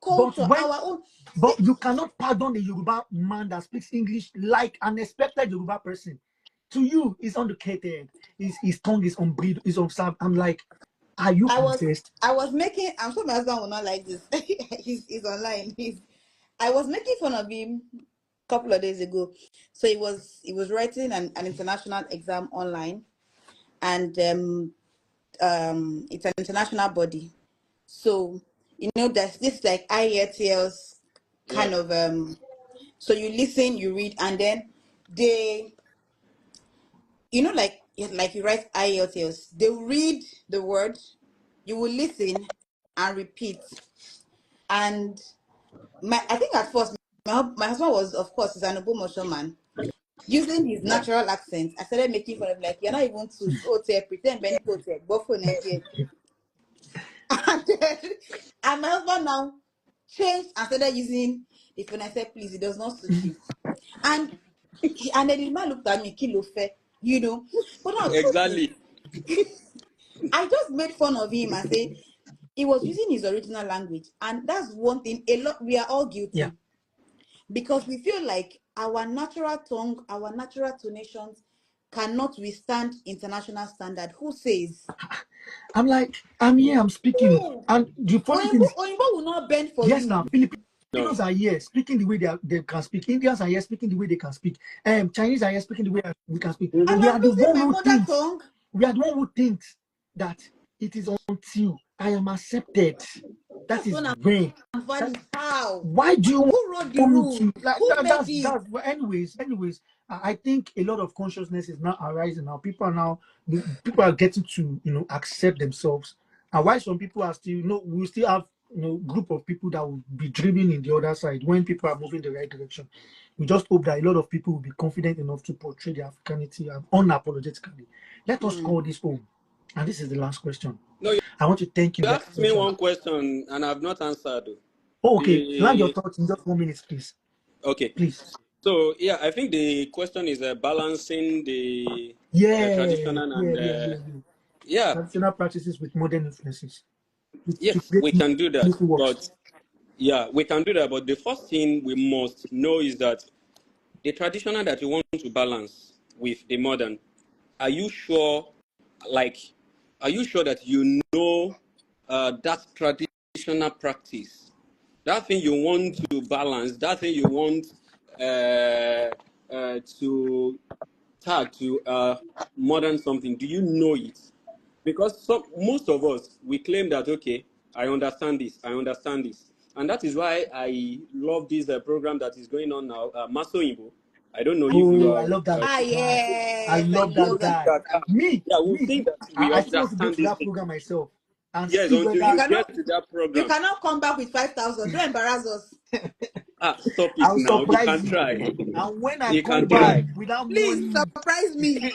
But culture, when our own. See, but you cannot pardon a Yoruba man that speaks English like an expected Yoruba person. To you, he's uneducated. His tongue is unbreed, is unserved. I'm like, are you possessed? I was making. I'm sure my husband will not like this. He's online. I was making fun of him a couple of days ago. So he was writing an international exam online, and it's an international body. So there's this like IELTS Yeah. kind of so you listen, you read, and then they you know, like you write IELTS, they will read the word, you will listen and repeat. And I think at first my husband was, of course, he's an Obomotion man. Using his natural accent, I started making fun of him, like, you're not even to pretend Benny Kote, but for Nigeria. And then, and my husband now changed and started using the phone. I said, please, it does not suit you. And and then the man looked at me, Kilofe, you know. But now trust me, Exactly. I just made fun of him and say he was using his original language. And that's one thing a lot we are all Yeah. guilty, because we feel like our natural tongue, our natural tonations cannot withstand international standard. Who says? I'm like, I'm here, I'm speaking. Who? And the funny thing Oyinbo, is, Oyinbo will not bend for yes, you. now No. Filipinos are here speaking the way they can speak. Indians are here speaking the way they can speak. Chinese are here speaking the way we can speak. And We are I'm the losing one my who mother thinks, tongue. we are the one who thinks that it is until I am accepted. That That's is when when. I'm That, valid. How? why do you Who wrote the want me rule? to like Who that, made it? that's well, anyways, I think a lot of consciousness is now arising now. People are getting to accept themselves, and why some people are still we still have group of people that will be driven in the other side when people are moving the right direction. We just hope that a lot of people will be confident enough to portray their Africanity unapologetically. Let us Hmm. call this home. And this is the last question. No, you I want to thank you very asked me much. one question and I've not answered. Oh, okay, land your The thoughts in just 1 minute, please. okay. Please. So yeah, I think the question is balancing the Yeah, traditional yeah, and yeah, yeah, yeah. yeah, Traditional practices with modern influences to yes, create we can do that. meaningful works. But yeah, we can do that. But the first thing we must know is that the traditional that you want to balance with the modern, are you sure? Like, are you sure that you know that traditional practice, that thing you want to balance, that thing you want to tag to modern something? Do you know it? Because most of us, we claim that, okay, I understand this, and that is why I love this program that is going on now, Masoimbo. I don't know if you Oh, I have love that Ah, guy. I yes, I love we that love that think guy. that program. yeah, we Me. think that we I still want to go understand to this that thing. program myself and Yes, see until You whether you cannot, get to that you program. cannot come back with 5,000. Don't embarrass us. Stop it I'll now. You surprise can you. try. And when I You come can back try. without Please money, surprise me.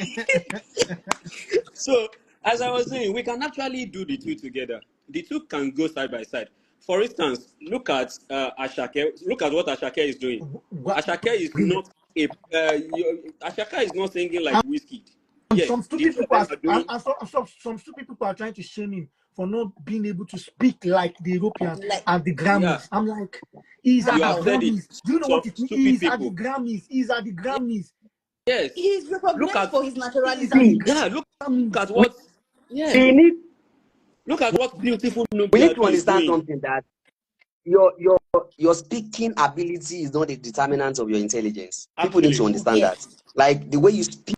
So, as I was saying, we can actually do the two together. The two can go side by side. For instance, look at Ashake. Look at what Ashake is doing. what Ashake is brilliant. not Ashake is not singing like whiskey. And Yes, some the stupid two of people them are, are doing. some stupid people are trying to shame him for not being able to speak like the Europeans Like, at the Yeah, Grammys. I'm like, he's at you the have how? said it. Grammys. Do you know Some what it means? stupid He's at the people. Grammys. He's at the Grammys. Yes, He's look recognized at for his He's at the naturalism. See, yeah, look at Grammys. we, what yeah, we need look at what beautiful we need Nubia to is understand doing. something, that your speaking ability is not a determinant of your intelligence. People need to Absolutely. understand that. Yes. Like the way you speak,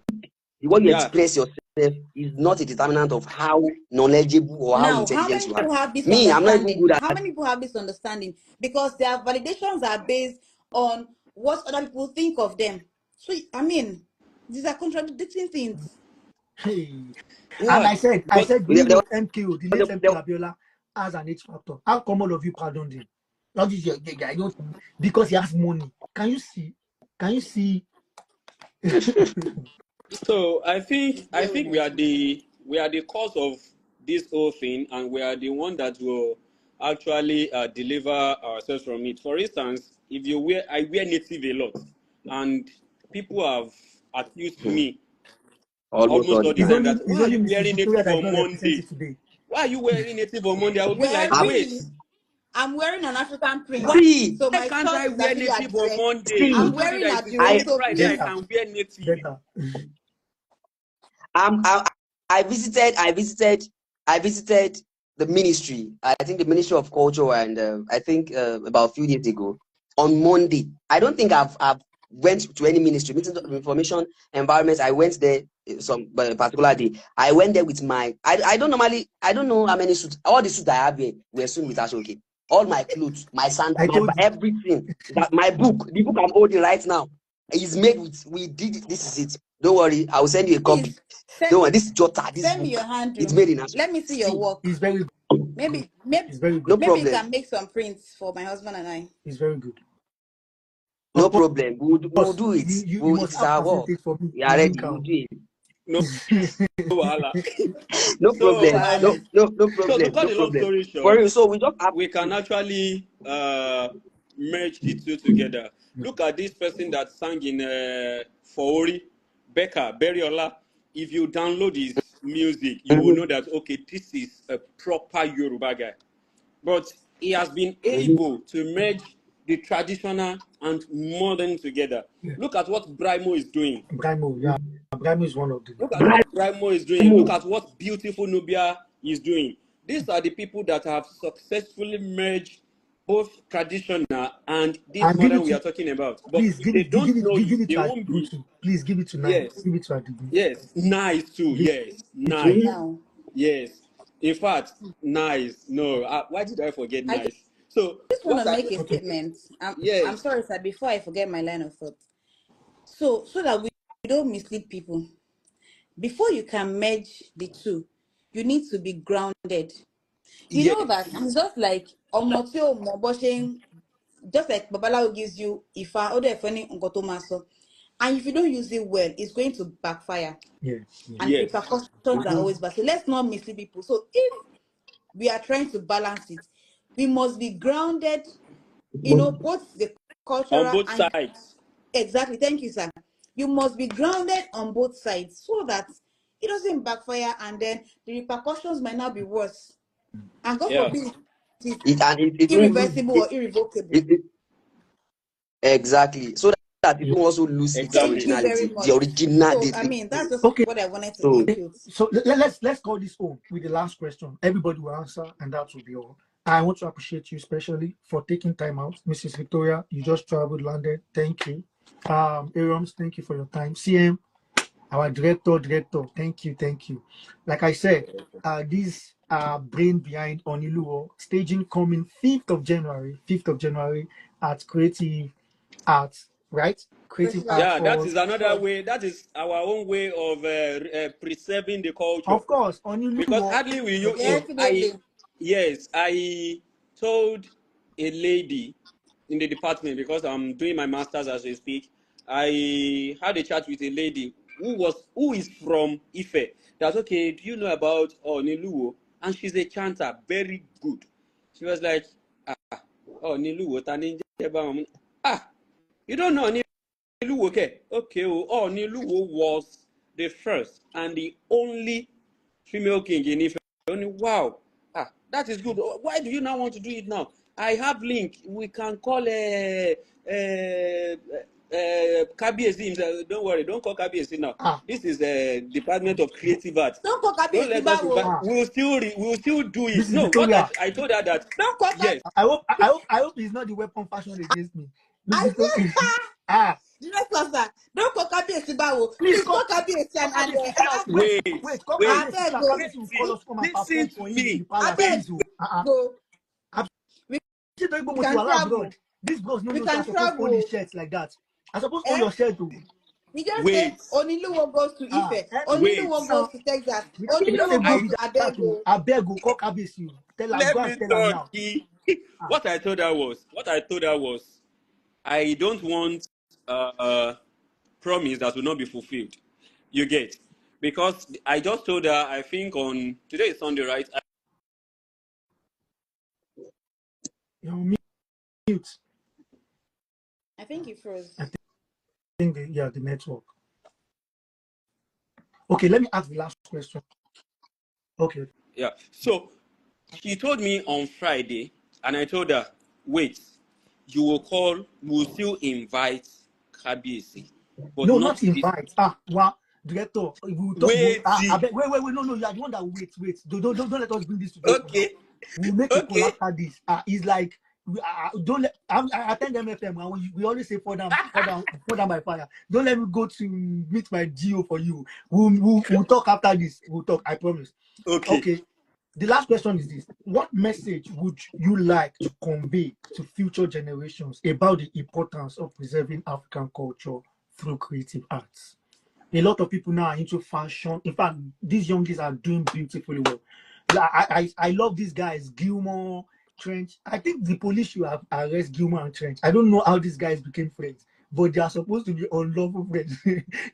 the way you Yeah. express yourself is not a determinant of how knowledgeable or how Now, how intelligent many you are. people have this Me, I'm not even understanding? good How at. many people have this understanding? Because their validations are based on what other people think of them. So, I mean, these are contradicting things. Hey. And Yeah. I But said, do There, you there, know MKO, the late there, MKO there, Abiola has an H factor? How come all of you pardoned him? Not this guy, because he has money. Can you see? Can you see? so I Bear with think we are the cause of this whole thing, and we are the one that will actually deliver ourselves from it. For instance, if you wear I wear native a lot, and people have accused me almost almost all the all the It's time. time only that it's why are only you Mrs. wearing Victoria native that is on not Monday? represented today. Why are you wearing native on Monday? I will be like, Wearing, wait, Um, I'm wearing an African print. see, So why my can't I short is wear actually native on Adire. Monday? I'm see, Who told you wearing that it is Adire. I only So Friday I please, Better, can wear native? better. um, I, I visited the ministry. I think the Ministry of Culture, and I think about a few days ago on Monday. I don't think I've went to any ministry meeting of information environment. I went there some particular day. I went there with my. I don't know how many suits. All the suits I have here were soon with Ashoke. All my clothes, my sandals, I told you. everything. That my book, the book I'm holding right now. It's made with, we did it. This is it. Don't worry, I'll send you a copy. Please send, Don't worry, this is Jota, this send me book. your It's handle. made in Let me see your See, work. It's very good. Maybe, maybe, It's very no good. maybe you problem. can make some prints for my husband and I. It's very good. No Of problem. We'll course, do it. you It must is have our work. percentage for me. We are The ready. link We'll out. do it. No wahala. No No So problem. wahala. No so to problem. cut No the long problem. story For short, you, so we just have we can actually merge the two together. Yeah. Look at this person that sang in Faori, Becca, Beriola. If you download his music, you will know that, okay, this is a proper Yoruba guy. But he has been able to merge the traditional and modern together. Yeah. Look at what Brimo is doing. Brimo, yeah. Brimo is one of the. Look at what Brimo is doing. Look at what Beautiful Nubia is doing. These are the people that have successfully merged both traditional and this And give modern it we are to, talking about. But please if they don't know give you, it they to won't Adigun be. too. Please give it to Nine. Yes, Give it to Adigun. yes, nice too. Give Yes, it to nice. Now, Yes. In fact, nice. No, why did I forget I nice? So just want to what I make a okay. statement. I'm yes, sorry, sir, before I forget my line of thought. So that we don't mislead people. Before you can merge the two, you need to be grounded. You know that yes, it's just like Omotio Moboshing, just like Babalawo gives you Ifa, Odo Efeni Nkotomaso. And if you don't use it well, it's going to backfire. Yeah. Yeah. And the yes. repercussions are always bad. So let's not mislead people. So if we are trying to balance it, we must be grounded, both the On cultural both and sides. exactly. Thank you, sir. You must be grounded on both sides so that it doesn't backfire and then the repercussions might not be worse. And God Yeah, forbid it is it, and it won't lose irreversible or irrevocable. it, exactly. So that it Yeah. won't also lose its Thank you exactly. very originality. The much. original So, I mean, that's just Okay. what I wanted to so input. So let's call this home with the last question. Everybody will answer, and that will be all. I want to appreciate you especially for taking time out, Mrs. Victoria. You just traveled, landed. Thank you. Ariams, thank you for your time. CM, our director, thank you. Like I said, this brain behind Oniluo staging coming 5th of January at Creative Arts, right? Creative Critical Arts Yeah, Arts. that Hall. is another Sure. way. That is our own way of preserving the culture. Of course, Because Oniluo. hardly will you. Okay. So I, Definitely. yes, I told a lady in the department because I'm doing my masters as we speak. I had a chat with a lady who is from Ife. That's okay. Do you know about Niluo? And she's a chanter, very good. She was like, Niluo, tani nje ba wọn?" Ah, you don't know Niluwo, okay? Okay, oh, Niluwo was the first and the only female king in Ife. Only, wow, that is good. Why do you now want to do it now? I have link. We can call Kabiesi himself. Don't worry, don't call Kabiesi now. Ah, This is a Department of Creative Arts. Don't call Don't Kabi let us Bawo. invite. ah, We'll still do it. Mrs. No, what Victoria. I told her that Don't call Kabi. yes, I hope it's not the weapon fashion against me. Mrs. I Victoria. said, Ah, director, sir. Don't call Kabi Bawo. please Please call call Kabi and KBS. Tell us wait, call wait, I KBS so beg that go. KBS will call listen, us come and perform listen to for him in the me, I palace, beg please. please. Oh, go. I've We, seen people we go to can Allah abroad. travel. This bros no We know so I can suppose own his travel. shirts like that. I suppose own Eh? your shirt too. We just say Wait, Oniluwo goes to Ife. wait. Oniluwo goes Now to Texas. we just say Oniluwo go goes be to that too. Abego. I beg you, call KBS you. Tell her, Let go and me tell her talk. now. Ah, What I told her was, I don't want promise that will not be fulfilled. You get? Because I just told her, I think on today is Sunday, right? you're on mute. I think he froze. I think the network. Okay, let me ask the last question. Okay. Yeah. So she told me on Friday, and I told her, wait, you will call, we'll still invite Kabiesi, but No, not not this. invite. Well, director, we will talk. Wait, I beg, wait. No, no, you are the one that will wait. Don't let us bring this to director now. okay, We'll make a call okay, after this. It's like don't let. I attend MFM and we always say for down by fire. Don't let me go to meet my GO for you. We'll talk after this. We'll talk. I promise. okay. Okay. The last question is this: what message would you like to convey to future generations about the importance of preserving African culture through creative arts. A lot of people now are into fashion. In fact, these young guys are doing beautifully well. I love these guys, Gilmore, Trench. I think the police should have arrest Gilmore and Trench. I don't know how these guys became friends, but they are supposed to be unlawful friends.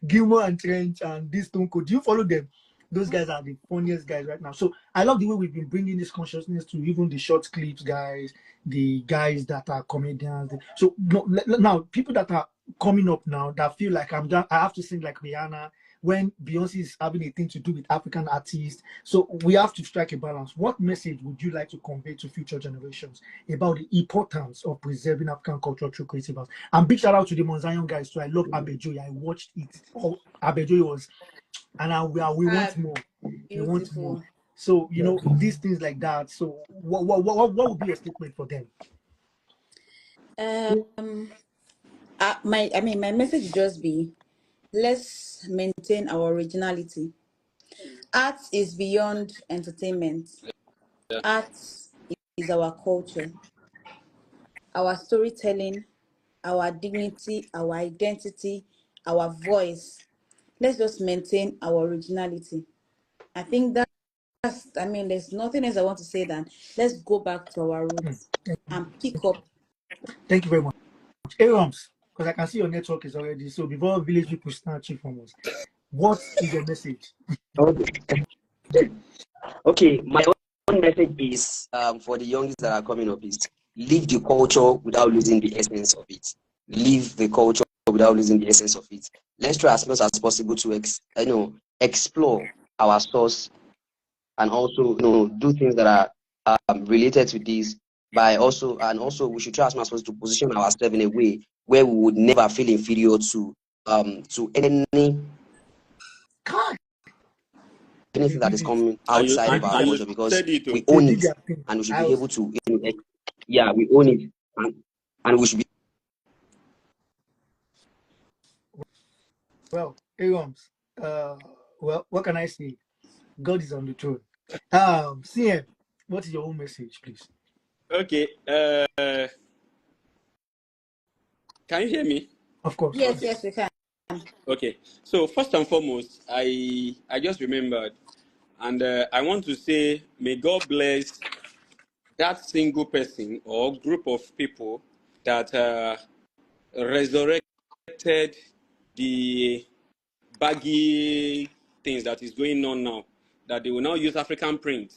Gilmore and Trench and this Stone Cold. Do you follow them? Those guys are the funniest guys right now. So I love the way we've been bringing this consciousness to even the short clips guys, the guys that are comedians. So no, now people that are coming up now that feel like I have to sing like Rihanna when Beyonce is having a thing to do with African artists. So we have to strike a balance. What message would you like to convey to future generations about the importance of preserving African culture through creative arts? And big shout out to the Monzayon guys. So I love Abejoy. I watched it. Oh, Abejoy was, and we want more. We want more. Beautiful. So these things like that. So what would be your statement for them? My message would just be, let's maintain our originality. Art is beyond entertainment. Yeah. Art is our culture, our storytelling, our dignity, our identity, our voice. Let's just maintain our originality. I think there's nothing else I want to say than let's go back to our roots and pick up. Thank you very much. Arams, because I can see your network is already. So before village people snatch it from us, what is your message? Okay. Okay, my own message is for the youngsters that are coming up is live the culture without losing the essence of it. Live the culture without losing the essence of it. Let's try as much as possible to explore our source and also do things that are related to this also we should try as much as possible to position ourselves in a way where we would never feel inferior to anything that is coming And you outside of and, our and you culture because said it too. we They own did it their thing. and we should be able to we own it and we should be. Well, Arams, well, what can I say? God is on the throne. CM, what is your own message, please? Okay. Can you hear me? Of course. Yes, yes, we can. Okay. So first and foremost, I just remembered, and I want to say, may God bless that single person or group of people that resurrected the baggy things that is going on now. That they will now use African print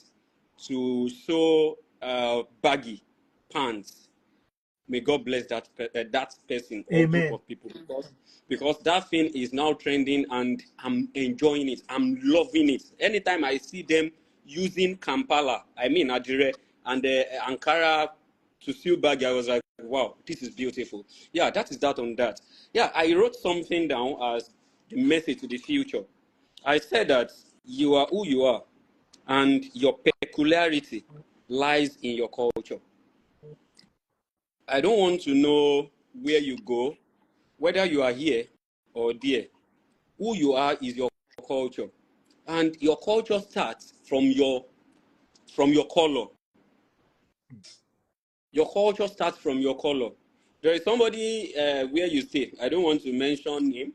to sew baggy pants. May God bless that person or group Amen. of people because that thing is now trending and I'm enjoying it. I'm loving it. Anytime I see them using Kampala, I mean Adire and Ankara to sew bag, I was like, wow, this is beautiful. Yeah, that is that on that. Yeah, I wrote something down as the message to the future. I said that you are who you are and your peculiarity lies in your culture. I don't want to know where you go, whether you are here or there. Who you are is your culture. And your culture starts from your color. Your culture starts from your color. There is somebody where you stay. I don't want to mention him.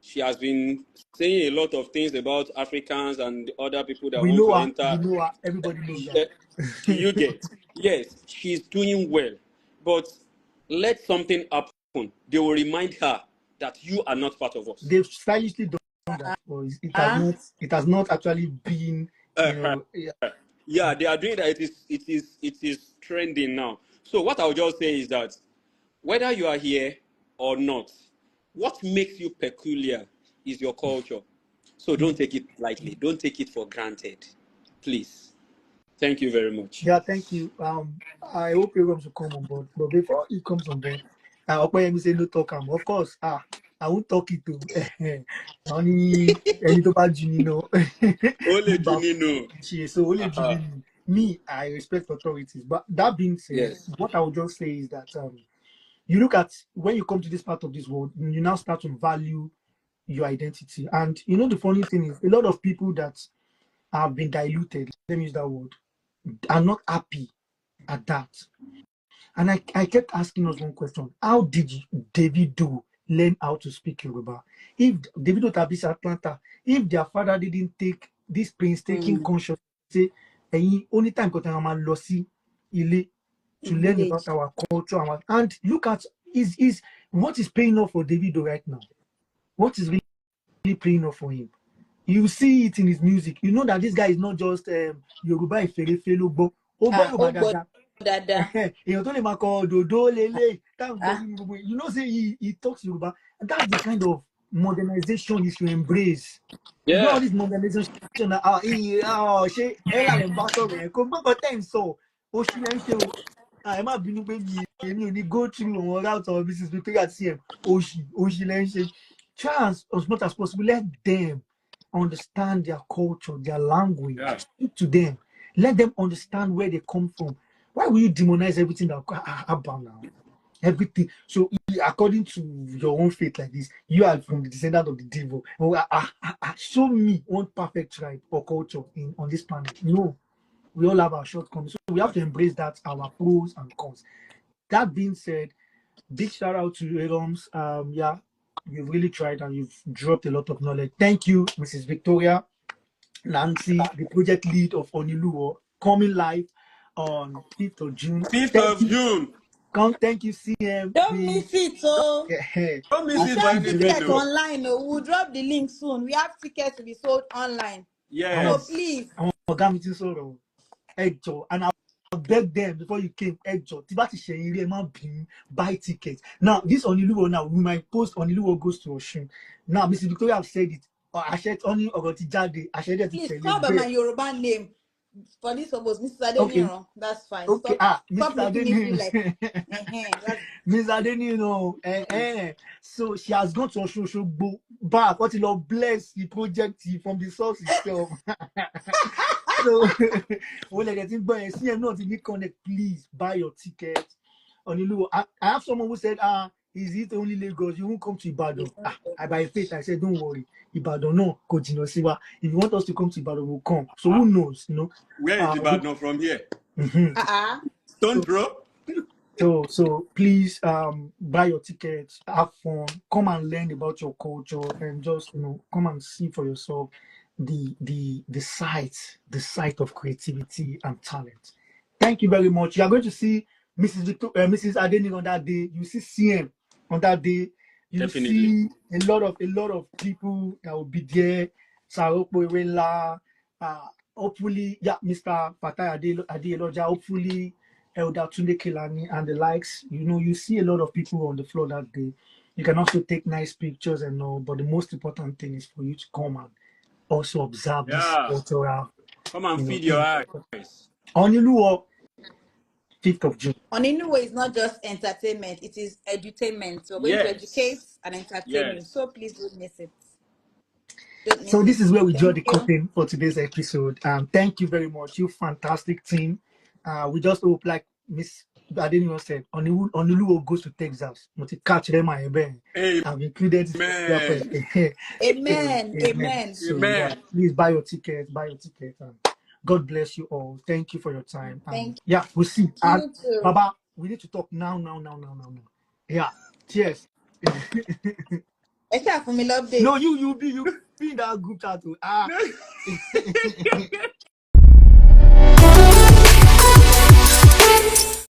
She has been saying a lot of things about Africans and other people that We want know to her. We enter. know her. Everybody knows Uh, do her. you get? Yes, she's doing well. But let something happen. They will remind her that you are not part of us. They've stylishly done that, but it has Ah, not. It has not actually been. Yeah. Yeah, they are doing that. It is trending now. So what I'll just say is that whether you are here or not, what makes you peculiar is your culture. So don't take it lightly. Don't take it for granted. Please. Thank you very much. Yeah, thank you. I hope everyone will come on board. But before he comes on board, Opeyemi say no talk am. Of course, I won't talk it to only ẹni tó bá jù ní lọ. Ole Ní bá Junino. ṣe so ó lè jù mí ni. Me, I respect authorities. But that being said, Yes. what I would just say is that you look at when you come to this part of this world, you now start to value your identity. And the funny thing is, a lot of people that have been diluted, let me use that word, are not happy at that. And I kept asking us one question: how did David do learn how to speak Yoruba. If Davido Tabis Atlanta, if their father didn't take this painstaking conscious, say, only time got lossy to learn about Village. our culture and look at is what is paying off for Davido right now. What is really paying off for him? You see it in his music. You know that this guy is not just Yoruba Iferefe ló gbọ́. Ó gbọ́ Yorùbá Oh, but dáadáa. dada. Èèyàn tó lè máa kọ dòdò lélẹ̀ táwọn gbọ́ Ah, nínú gbogbo. You know, say he talks Yoruba. And that's the kind of modernization you should embrace. It's not all Yeah. this modernization that ṣé ẹ lálẹ́ ń bá sọ̀rọ̀ yẹn kó gbọ́kàn tẹ̀ ń sọ oṣù lẹ́ ń ṣe o. Ẹ má bínú pé èmi ò ní go through àwọn route of Mrs. Victoria CM oṣù lẹ́ ń ṣe. Try as much as possible, let them understand their culture, their language. Yeah. Speak to them. Let them understand where they come from. Why will you demonize everything that about now? Everything. So, according to your own faith, like this, you are from the descendant of the devil. Show me one perfect tribe or culture on this planet. No, we all have our shortcomings. So, we have to embrace that, our pros and cons. That being said, big shout out to Adoms. Yeah, you've really tried and you've dropped a lot of knowledge. Thank you, Mrs. Victoria Nancy, the project lead of Oniluo, coming live on 5th of June. 5th Thank of you. June. Thank you, CM. don't miss it, oh. Don't miss We it for sell anything, tickets no. online. Oh, we'll drop the link soon. We have tickets to be sold online. So Yes. please, And I beg them before you came, buy tickets. Now, this Oniluo now, we might post Oniluo goes to Oshun. Now, Mrs. Victoria have said it. I said only I said it. please call by my Yoruba name. For this purpose, Mrs. Okay. Adeniran. That's fine. Okay. Stop Mrs. making me feel like Adeniran. that's Miss Adeniran, so she has gone to Oshogbo back. What the Lord bless the project from the source itself. So when I get in by CM not in connect, please buy your ticket. Oniluo, I have someone who said, is it only Lagos? You won't come to Ibadan. I by faith I said, don't worry. Ibadan, no, continue. If you want us to come to Ibadan, we'll come. So who knows, you know? Where is Ibadan from here? Stone But throw? So please buy your tickets, have fun, come and learn about your culture, and just come and see for yourself the site of creativity and talent. Thank you very much. You are going to see Mrs. Adeniran on that day. You see CM on that day. You Definitely. see a lot of people that will be there. Saropo Iwela, hopefully, yeah, Mr. Fatai Adeyeloja, hopefully Elder Tunde Kelani and the likes. You see a lot of people on the floor that day. You can also take nice pictures and all, but the most important thing is for you to come and also observe this cultural. Come and feed your eyes. Oniluo, 5th of June. Oninuwe is not just entertainment, it is edutainment. We're going to educate and entertain you. So please don't miss it. So this is where we draw the you. curtain for today's episode. Thank you very much, you fantastic team. We just hope, like Miss Adeniran said, Oniluo goes to Texas. Catch them, I've included. Amen. So yeah, please buy your ticket, and God bless you all. Thank you for your time. Yeah, we'll see. You too. Baba, we need to talk now. Yeah, cheers. For me, love day. No, you be in that group chat.